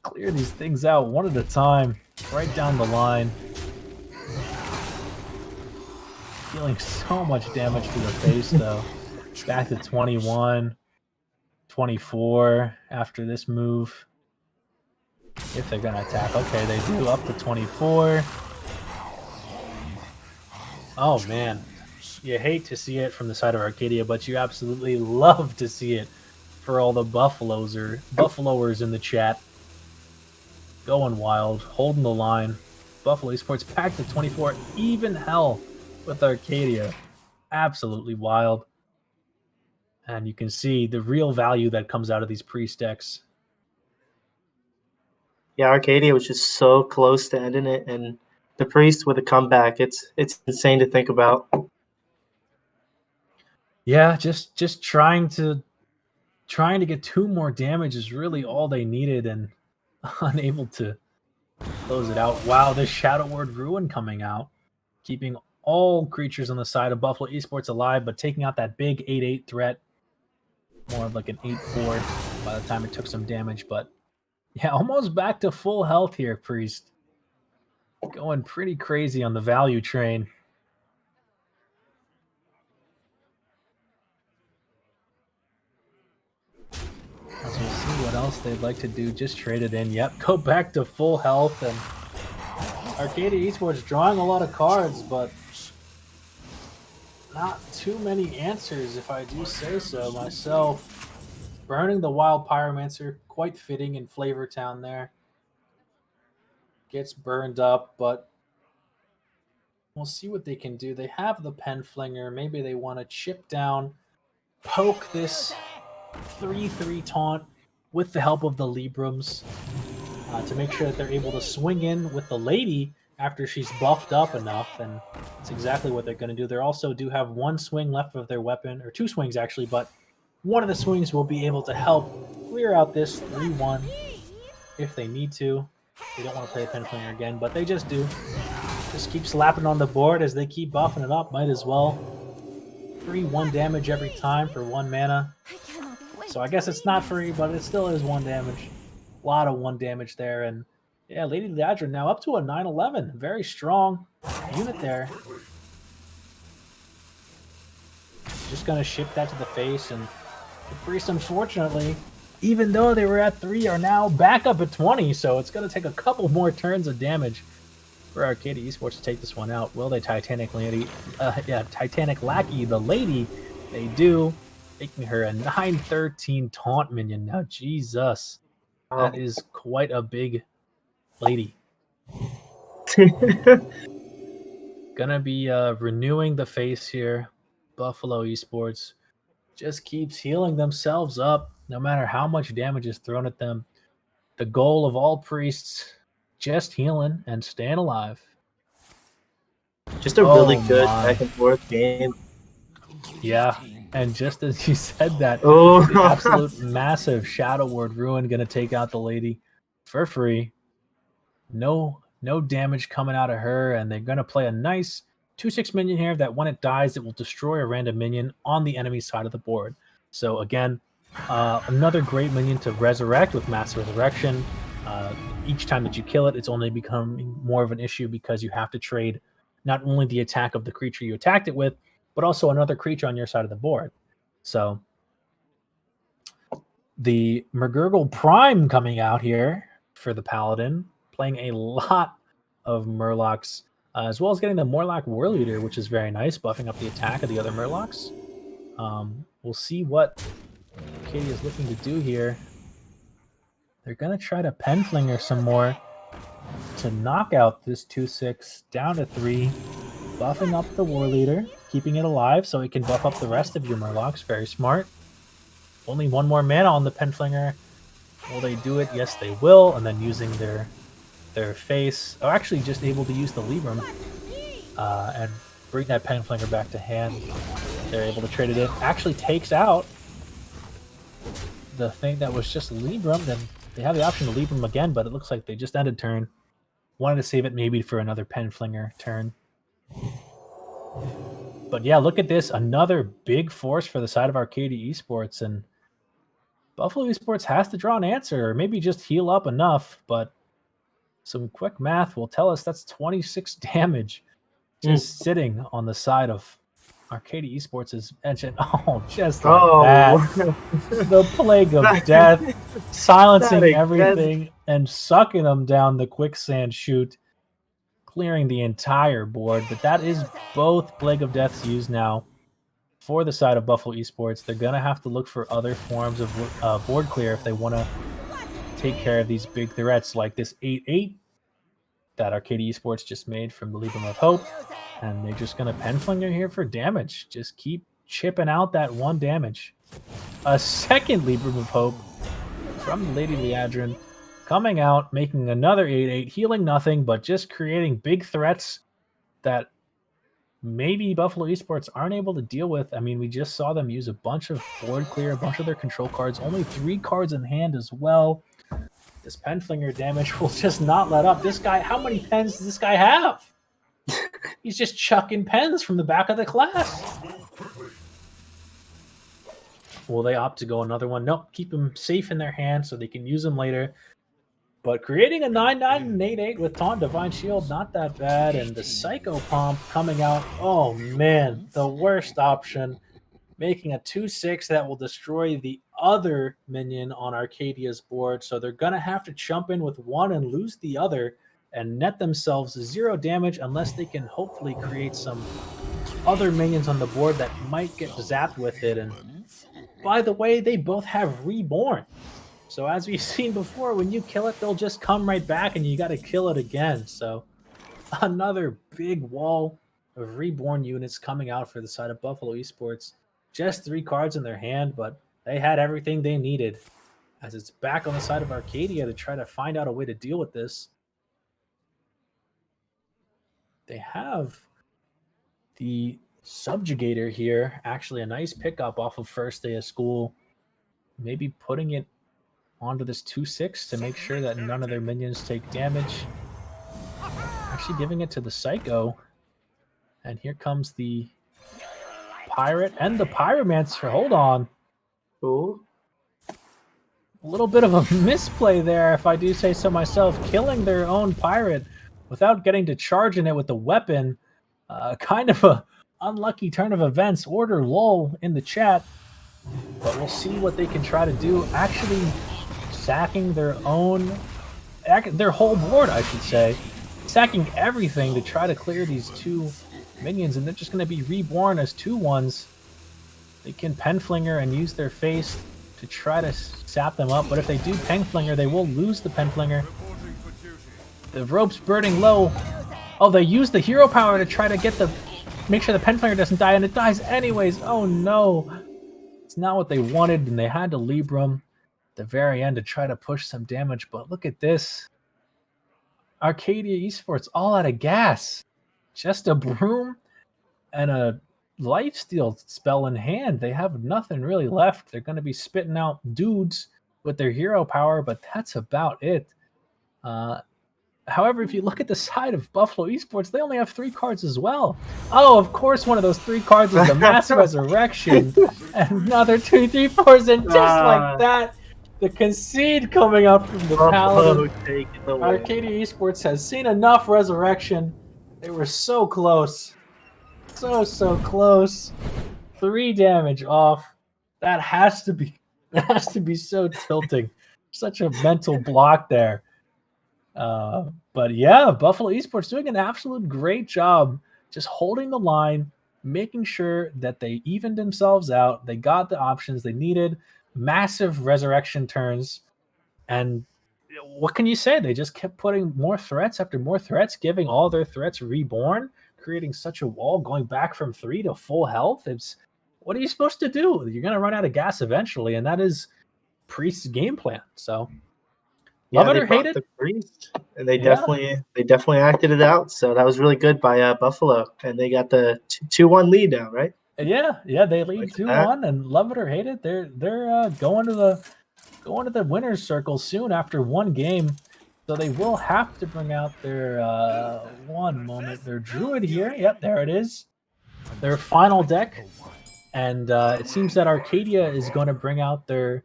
clear these things out one at a time, right down the line. Dealing so much damage to the face, though. Back to 21, 24 after this move. If they're going to attack. Okay, they do up to 24. Oh, man. You hate to see it from the side of Arcadia, but you absolutely love to see it for all the Buffaloers in the chat. Going wild, holding the line. Buffalo Esports back to 24. Even hell with Arcadia. Absolutely wild. And you can see the real value that comes out of these priest decks. Yeah, Arcadia was just so close to ending it, and the priest with a comeback. It's insane to think about. Yeah, just trying to get 2 more damage is really all they needed, and unable to close it out. Wow, the Shadow Word Ruin coming out, keeping all creatures on the side of Buffalo Esports alive, but taking out that big 8/8 threat. More of like an 8/4 by the time it took some damage, but yeah, almost back to full health here, Priest. Going pretty crazy on the value train. As we'll see what else they'd like to do. Just trade it in. Yep, go back to full health. And Arcadia Esports drawing a lot of cards, but not too many answers, if I do say so myself. Burning the Wild Pyromancer, quite fitting in Flavor Town there. Gets burned up, but we'll see what they can do. They have the Pen Flinger. Maybe they want to chip down, poke this 3/3 taunt with the help of the Librams to make sure that they're able to swing in with the Lady after she's buffed up enough, and that's exactly what they're going to do. They also do have 1 swing left of their weapon, or 2 swings actually, but one of the swings will be able to help clear out this 3/1 if they need to. They don't want to play a Penflinger again, but they just do. Just keep slapping on the board as they keep buffing it up. Might as well. 3/1 damage every time for 1 mana. So I guess it's not free, but it still is 1 damage. A lot of 1 damage there. And yeah, Lady Leandrin now up to a 9/11. Very strong unit there. Just going to ship that to the face. And the Priest, unfortunately, even though they were at 3, are now back up at 20. So it's going to take a couple more turns of damage for Arcadia Esports to take this one out. Will they Titanic Lackey the Lady? They do, making her a 9/13 taunt minion. Now, Jesus, that is quite a big lady. Gonna be renewing the face here. Buffalo Esports just keeps healing themselves up no matter how much damage is thrown at them. The goal of all priests just healing and staying alive. Just a really Oh good my. back and forth game. Yeah, and just as you said that, Oh, the absolute massive Shadow Word Ruin going to take out the lady for free. No damage coming out of her, and they're going to play a nice 2/6 minion here that when it dies, it will destroy a random minion on the enemy side of the board. So again, another great minion to resurrect with Mass Resurrection. Each time that you kill it, it's only becoming more of an issue because you have to trade not only the attack of the creature you attacked it with, but also another creature on your side of the board. So the McGurgle Prime coming out here for the Paladin, playing a lot of Murlocs, as well as getting the Morlock Warleader, which is very nice, buffing up the attack of the other Murlocs. We'll see what Arcadia is looking to do here. They're going to try to Penflinger some more to knock out this 2/6 down to 3, buffing up the Warleader, keeping it alive so it can buff up the rest of your Murlocs. Very smart. Only one more mana on the Penflinger. Will they do it? Yes, they will. And then using their face, or actually just able to use the Libram and bring that Penflinger back to hand. They're able to trade it in. Actually takes out the thing that was just Libram. Then they have the option to Libram again, but it looks like they just ended turn. Wanted to save it maybe for another Penflinger turn. But yeah, look at this. Another big force for the side of Arcadia Esports. And Buffalo Esports has to draw an answer, or maybe just heal up enough. But some quick math will tell us that's 26 damage just sitting on the side of Arcadia Esports' engine. Oh, just like that. The Plague of Death, silencing everything and sucking them down the quicksand chute, clearing the entire board. But that is both Plague of Deaths used now for the side of Buffalo Esports. They're going to have to look for other forms of board clear if they want to take care of these big threats like this 8/8 that Arcadia Esports just made from the Libram of Hope. And they're just going to Penflinger here for damage. Just keep chipping out that 1 damage. A second Libram of Hope from the Lady Liadrin coming out, making another 8/8, healing nothing, but just creating big threats that maybe Buffalo Esports aren't able to deal with. I mean, we just saw them use a bunch of board clear, a bunch of their control cards, only 3 cards in hand as well. This Penflinger damage will just not let up. This guy, how many pens does this guy have? He's just chucking pens from the back of the class. Will they opt to go another one? Nope, keep them safe in their hand so they can use them later. But creating a 9/9 and 8/8 with Taunt Divine Shield, not that bad. And the Psycho Pomp coming out, oh man, the worst option. Making a 2/6 that will destroy the other minion on Arcadia's board. So they're going to have to jump in with one and lose the other and net themselves 0 damage unless they can hopefully create some other minions on the board that might get zapped with it. And by the way, they both have Reborn. So as we've seen before, when you kill it, they'll just come right back and you got to kill it again. So another big wall of Reborn units coming out for the side of Buffalo Esports. Just 3 cards in their hand, but they had everything they needed. As it's back on the side of Arcadia to try to find out a way to deal with this. They have the Subjugator here. Actually, a nice pickup off of first day of school. Maybe putting it onto this 2/6 to make sure that none of their minions take damage. Actually giving it to the Psycho. And here comes the Pirate and the Pyromancer. Hold on. Ooh. A little bit of a misplay there, if I do say so myself. Killing their own Pirate without getting to charge in it with the weapon. Kind of a unlucky turn of events. Order lol in the chat. But we'll see what they can try to do. Actually sacking their whole board, I should say. Sacking everything to try to clear these 2 minions, and they're just going to be reborn as 2/1s. They can Penflinger and use their face to try to sap them up, but if they do Penflinger, they will lose the Penflinger. The rope's burning low. Oh, they use the hero power to try to make sure the Penflinger doesn't die, and it dies anyways. Oh no. It's not what they wanted, and they had to Libram at the very end to try to push some damage, but look at this. Arcadia Esports all out of gas. Just a broom and a lifesteal spell in hand. They have nothing really left. They're going to be spitting out dudes with their hero power, but that's about it. However, if you look at the side of Buffalo Esports, they only have 3 cards as well. Oh, of course, one of those 3 cards is the Mass Resurrection. And another 2, 3, 4s, and just like that, the concede coming up from the Paladin. Arcadia Esports has seen enough Resurrection. They were so close. So close. 3 damage off. That has to be so tilting. Such a mental block there. But yeah, Buffalo Esports doing an absolute great job just holding the line, making sure that they evened themselves out. They got the options they needed, massive resurrection turns, and what can you say? They just kept putting more threats after more threats, giving all their threats reborn, creating such a wall, going back from 3 to full health. What are you supposed to do? You're going to run out of gas eventually, and that is Priest's game plan. So love it or hate it, the Priest, and they definitely acted it out. So that was really good by Buffalo, and they got the 2-1 lead now, right? Yeah, they lead 2-1, and love it or hate it, they're going to the winner's circle soon after 1 game. So they will have to bring out their one moment, their Druid here. Yep, there it is, their final deck, and it seems that Arcadia is going to bring out their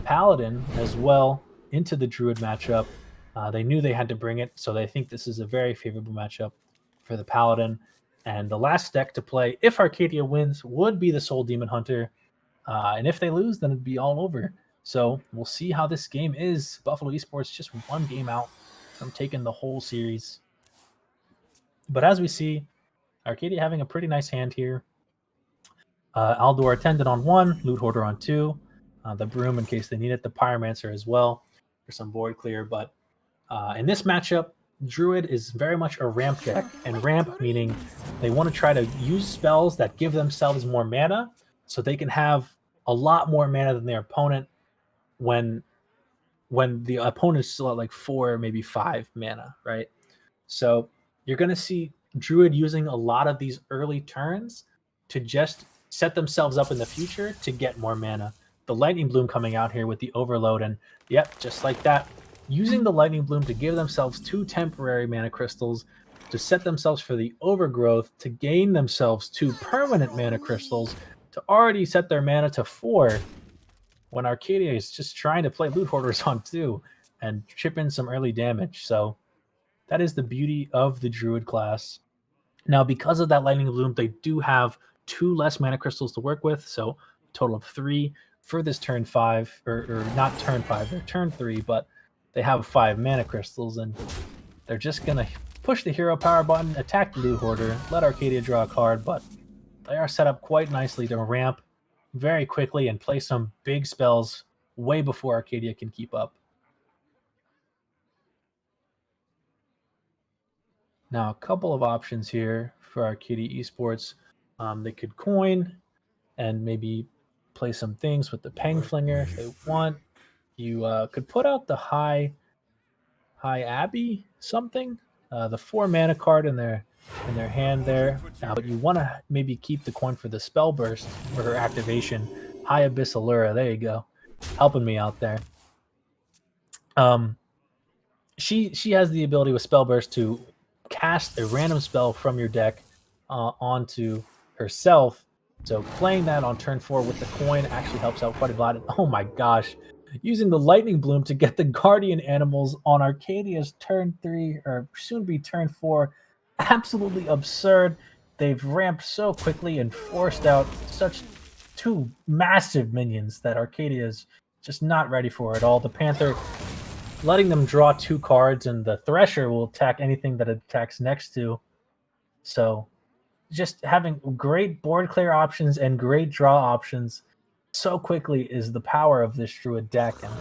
Paladin as well into the Druid matchup. They knew they had to bring it, so they think this is a very favorable matchup for the Paladin. And the last deck to play, if Arcadia wins, would be the Soul Demon Hunter. And if they lose, then it'd be all over. So we'll see how this game is. Buffalo Esports just 1 game out from taking the whole series. But as we see, Arcadia having a pretty nice hand here. Aldor Attendant on 1, Loot Hoarder on 2, the Broom in case they need it, the Pyromancer as well for some board clear. But in this matchup, Druid is very much a ramp deck, and ramp meaning they want to try to use spells that give themselves more mana so they can have a lot more mana than their opponent when the opponent's still at like 4, maybe 5 mana, right? So you're going to see Druid using a lot of these early turns to just set themselves up in the future to get more mana. The Lightning Bloom coming out here with the Overload, and yep, just like that, using the Lightning Bloom to give themselves 2 temporary mana crystals, to set themselves for the Overgrowth, to gain themselves 2 permanent mana crystals, to already set their mana to 4, when Arcadia is just trying to play Loot Hoarders on 2 and chip in some early damage. So that is the beauty of the Druid class. Now, because of that Lightning Bloom, they do have 2 less mana crystals to work with, so a total of 3 for this turn 5, or not turn 5, they're turn 3, but they have 5 mana crystals, and they're just going to push the hero power button, attack the Loot Hoarder, let Arcadia draw a card, but they are set up quite nicely to ramp very quickly and play some big spells way before Arcadia can keep up. Now, a couple of options here for Arcadia Esports. They could coin and maybe play some things with the Peng Flinger if they want. You could put out the High Abbey something, the 4 mana card in their hand there. But you want to maybe keep the coin for the Spell Burst for her activation. High Abyss Allura, there you go, helping me out there. She has the ability with Spell Burst to cast a random spell from your deck onto herself. So playing that on turn 4 with the coin actually helps out quite a lot. Oh my gosh, using the Lightning Bloom to get the Guardian Animals on Arcadia's turn 3, or soon be turn 4, absolutely absurd. They've ramped so quickly and forced out such 2 massive minions that Arcadia is just not ready for at all. The Panther letting them draw 2 cards, and the Thresher will attack anything that it attacks next to. So just having great board clear options and great draw options so quickly is the power of this Druid deck, and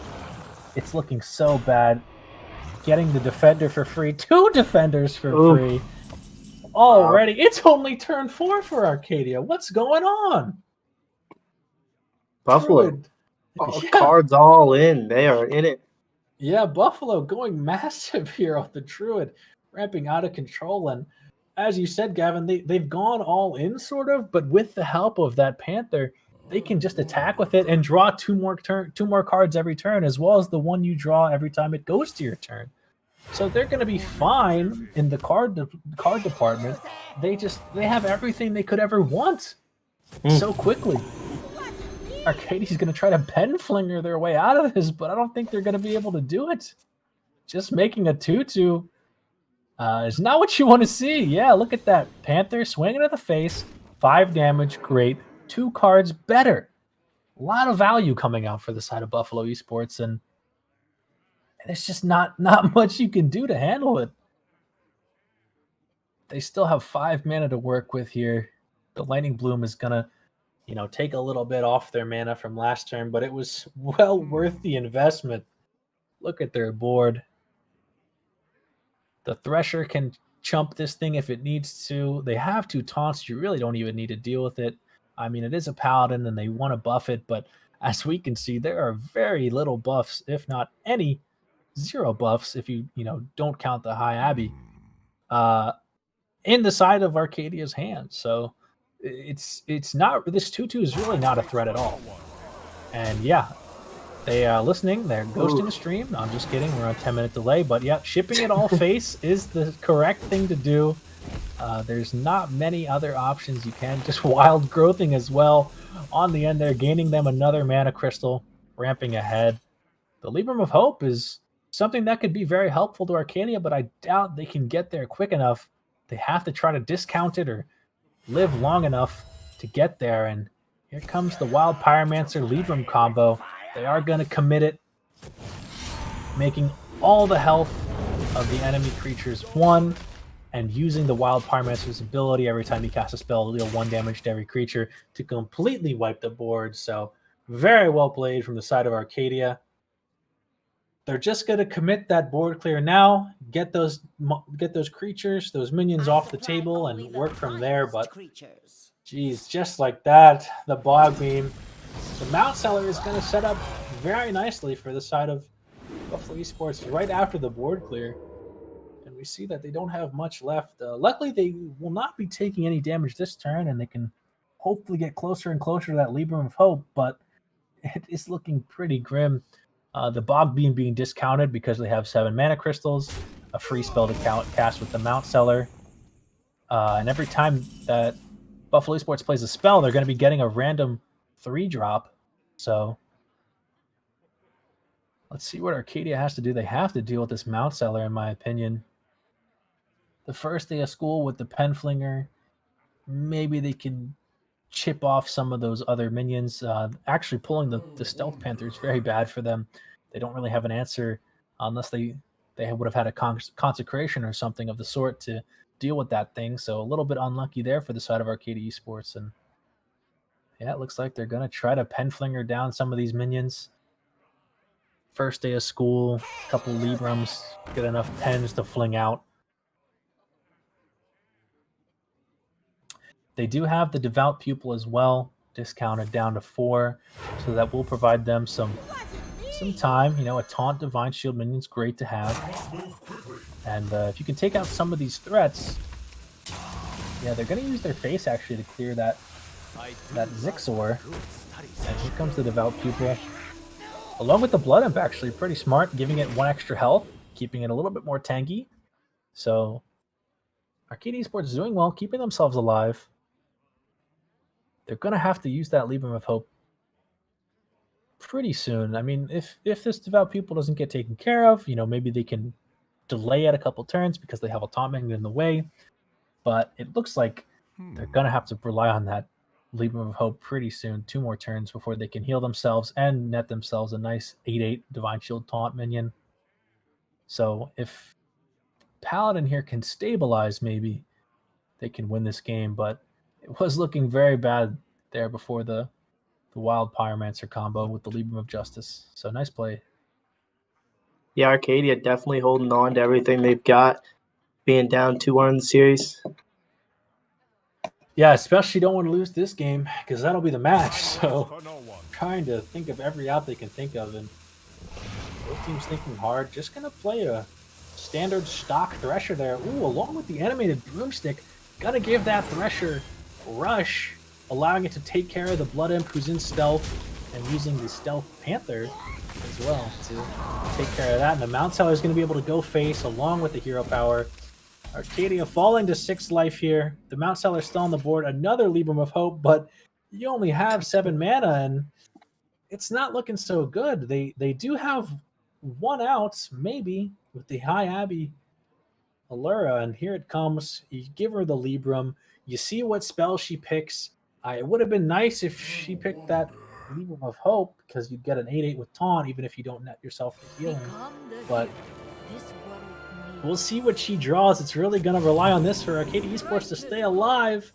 it's looking so bad. Getting the Defender for free, 2 Defenders for free already. Wow. It's only turn 4 for Arcadia. What's going on? Buffalo. Cards all in. They are in it. Yeah, Buffalo going massive here on the Druid, ramping out of control. And as you said, Gavin, they've gone all in sort of, but with the help of that Panther, they can just attack with it and draw two more cards every turn, as well as the one you draw every time it goes to your turn. So they're going to be fine in the card department. They have everything they could ever want so quickly. Arcadia's going to try to pen flinger their way out of this, but I don't think they're going to be able to do it. Just making a 2/2 is not what you want to see. Yeah, look at that. Panther swinging at the face. 5 damage, great. 2 cards, better. A lot of value coming out for the side of Buffalo Esports, and it's just not much you can do to handle it. They still have 5 mana to work with here. The Lightning Bloom is going to take a little bit off their mana from last turn, but it was well worth the investment. Look at their board. The Thresher can chump this thing if it needs to. They have 2 taunts. You really don't even need to deal with it. I mean, it is a Paladin, and they want to buff it, but as we can see, there are very little buffs, if not any, 0 buffs, if you don't count the High Abbey, in the side of Arcadia's hand. So it's not, this 2/2 is really not a threat at all. And yeah, they are listening. They're ghosting the stream. No, I'm just kidding. We're on a 10-minute delay. But yeah, shipping it all face is the correct thing to do. There's not many other options you can. Just wild growthing as well on the end there, gaining them another mana crystal, ramping ahead. The Libram of Hope is something that could be very helpful to Arcadia, but I doubt they can get there quick enough. They have to try to discount it or live long enough to get there. And here comes the Wild Pyromancer Libram combo. They are going to commit it, making all the health of the enemy creatures 1, and using the Wild Pyromancer's ability every time he casts a spell to deal 1 damage to every creature to completely wipe the board. So very well played from the side of Arcadia. They're just going to commit that board clear now, get those creatures, those minions off the table, and work from there. But geez, just like that, the Bog Beam. The Mount Seller is going to set up very nicely for the side of Buffalo Esports right after the board clear. And we see that they don't have much left. Luckily, they will not be taking any damage this turn, and they can hopefully get closer and closer to that Libram of Hope, but it is looking pretty grim. The Bog Beam being discounted because they have 7 mana crystals, a free spell to cast with the Mount Seller. And every time that Buffalo Esports plays a spell, they're going to be getting a random 3-drop. So let's see what Arcadia has to do. They have to deal with this Mount Seller, in my opinion. The first day of school with the Penflinger, maybe they can chip off some of those other minions. Actually, pulling the Stealth Panther is very bad for them. They don't really have an answer unless they would have had a consecration or something of the sort to deal with that thing. So a little bit unlucky there for the side of Arcadia Esports. And yeah, it looks like they're going to try to Penflinger down some of these minions. First day of school, a couple Librams, get enough pens to fling out. They do have the Devout Pupil as well, discounted down to 4, so that will provide them some time. A Taunt Divine Shield minion is great to have. And if you can take out some of these threats, yeah, they're going to use their face actually to clear that Zixor. And here comes the Devout Pupil. Along with the Blood Imp, actually, pretty smart, giving it 1 extra health, keeping it a little bit more tanky. So Arcadia Esports is doing well, keeping themselves alive. They're going to have to use that Libram of Hope pretty soon. I mean, if this Devout Pupil doesn't get taken care of, maybe they can delay it a couple turns because they have a taunt minion in the way. But it looks like they're going to have to rely on that Libram of Hope pretty soon. 2 more turns before they can heal themselves and net themselves a nice 8/8 Divine Shield taunt minion. So if Paladin here can stabilize, maybe they can win this game, but it was looking very bad there before the Wild Pyromancer combo with the Libram of Justice. So nice play. Yeah, Arcadia definitely holding on to everything they've got, being down 2-1 in the series. Yeah, especially don't want to lose this game because that'll be the match. So trying to think of every out they can think of, and Both teams thinking hard. Just going to play a standard stock Thresher there. Ooh, along with the animated Broomstick. Going to give that Thresher rush, allowing it to take care of the Blood Imp who's in stealth and using the Stealth Panther as well to take care of that. And the Mount Seller is going to be able to go face along with the hero power. Arcadia falling to 6 life here. The Mount Seller still on the board. Another Libram of Hope, but you only have 7 mana, and it's not looking so good. They do have 1 out, maybe, with the High Abbey Allura, and here it comes. You give her the Libram. You see what spell she picks. It would have been nice if she picked that Libram of Hope, because you'd get an 8/8 with Taunt, even if you don't net yourself the healing. But we'll see what she draws. It's really going to rely on this for Arcadia Esports to stay alive.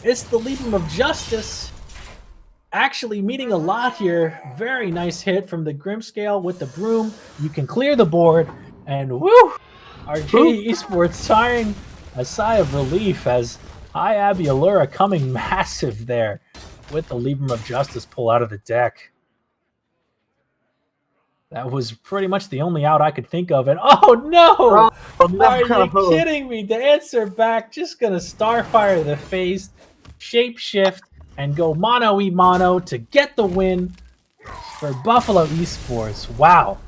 It's the Libram of Justice. Actually meeting a lot here. Very nice hit from the Grimscale with the Broom. You can clear the board, and woo! Arcadia Esports sighing a sigh of relief as High Abbey Allura coming massive there with the Libram of Justice pull out of the deck. That was pretty much the only out I could think of. And oh no! Are you kidding me? The answer back, just gonna Starfire the face, shapeshift, and go mono e mono to get the win for Buffalo Esports. Wow.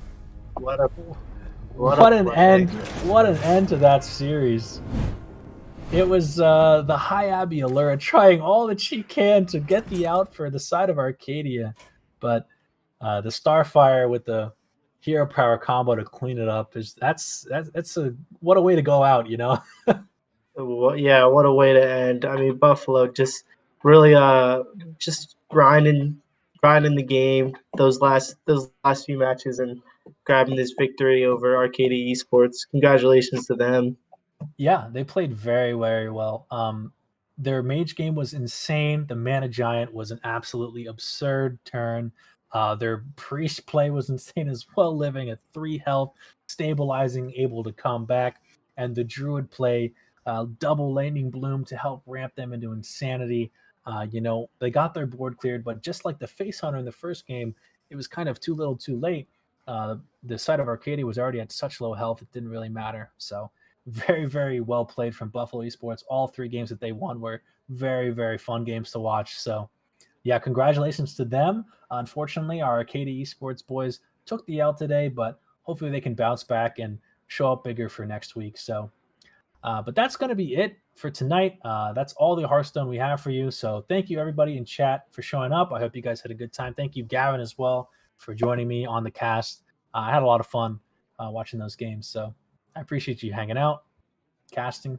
What an end to that series. It was the High Abbey Allura trying all that she can to get the out for the side of Arcadia, but the Starfire with the hero power combo to clean it up that's what a way to go out, you know. Well, yeah, what a way to end. I mean, Buffalo just really just grinding the game those last few matches and grabbing this victory over Arcadia Esports. Congratulations to them. Yeah, they played very, very well. Their mage game was insane. The Mana Giant was an absolutely absurd turn. Their priest play was insane as well, living at 3 health, stabilizing, able to come back. And the druid play, double Lightning Bloom to help ramp them into insanity. They got their board cleared, but just like the Face Hunter in the first game, it was kind of too little too late. The side of Arcadia was already at such low health, it didn't really matter. So very, very well played from Buffalo Esports. All 3 games that they won were very, very fun games to watch. So yeah, congratulations to them. Unfortunately, our Arcadia Esports boys took the L today, but hopefully they can bounce back and show up bigger for next week. So, but that's going to be it for tonight. That's all the Hearthstone we have for you. So thank you everybody in chat for showing up. I hope you guys had a good time. Thank you, Gavin, as well, for joining me on the cast. I had a lot of fun watching those games. So I appreciate you hanging out, casting.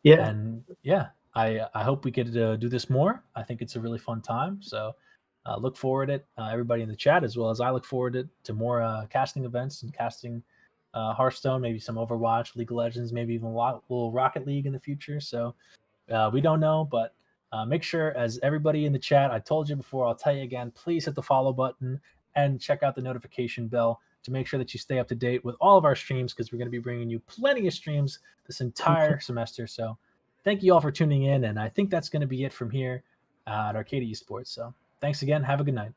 Yeah. And yeah, I hope we get to do this more. I think it's a really fun time. So look forward to it, everybody in the chat, as well as I look forward to more casting events and casting Hearthstone, maybe some Overwatch, League of Legends, maybe even a little Rocket League in the future. So we don't know, but make sure, as everybody in the chat, I told you before, I'll tell you again, please hit the follow button and check out the notification bell to make sure that you stay up to date with all of our streams, because we're going to be bringing you plenty of streams this entire semester. So thank you all for tuning in, and I think that's going to be it from here at Arcadia Esports. So thanks again. Have a good night.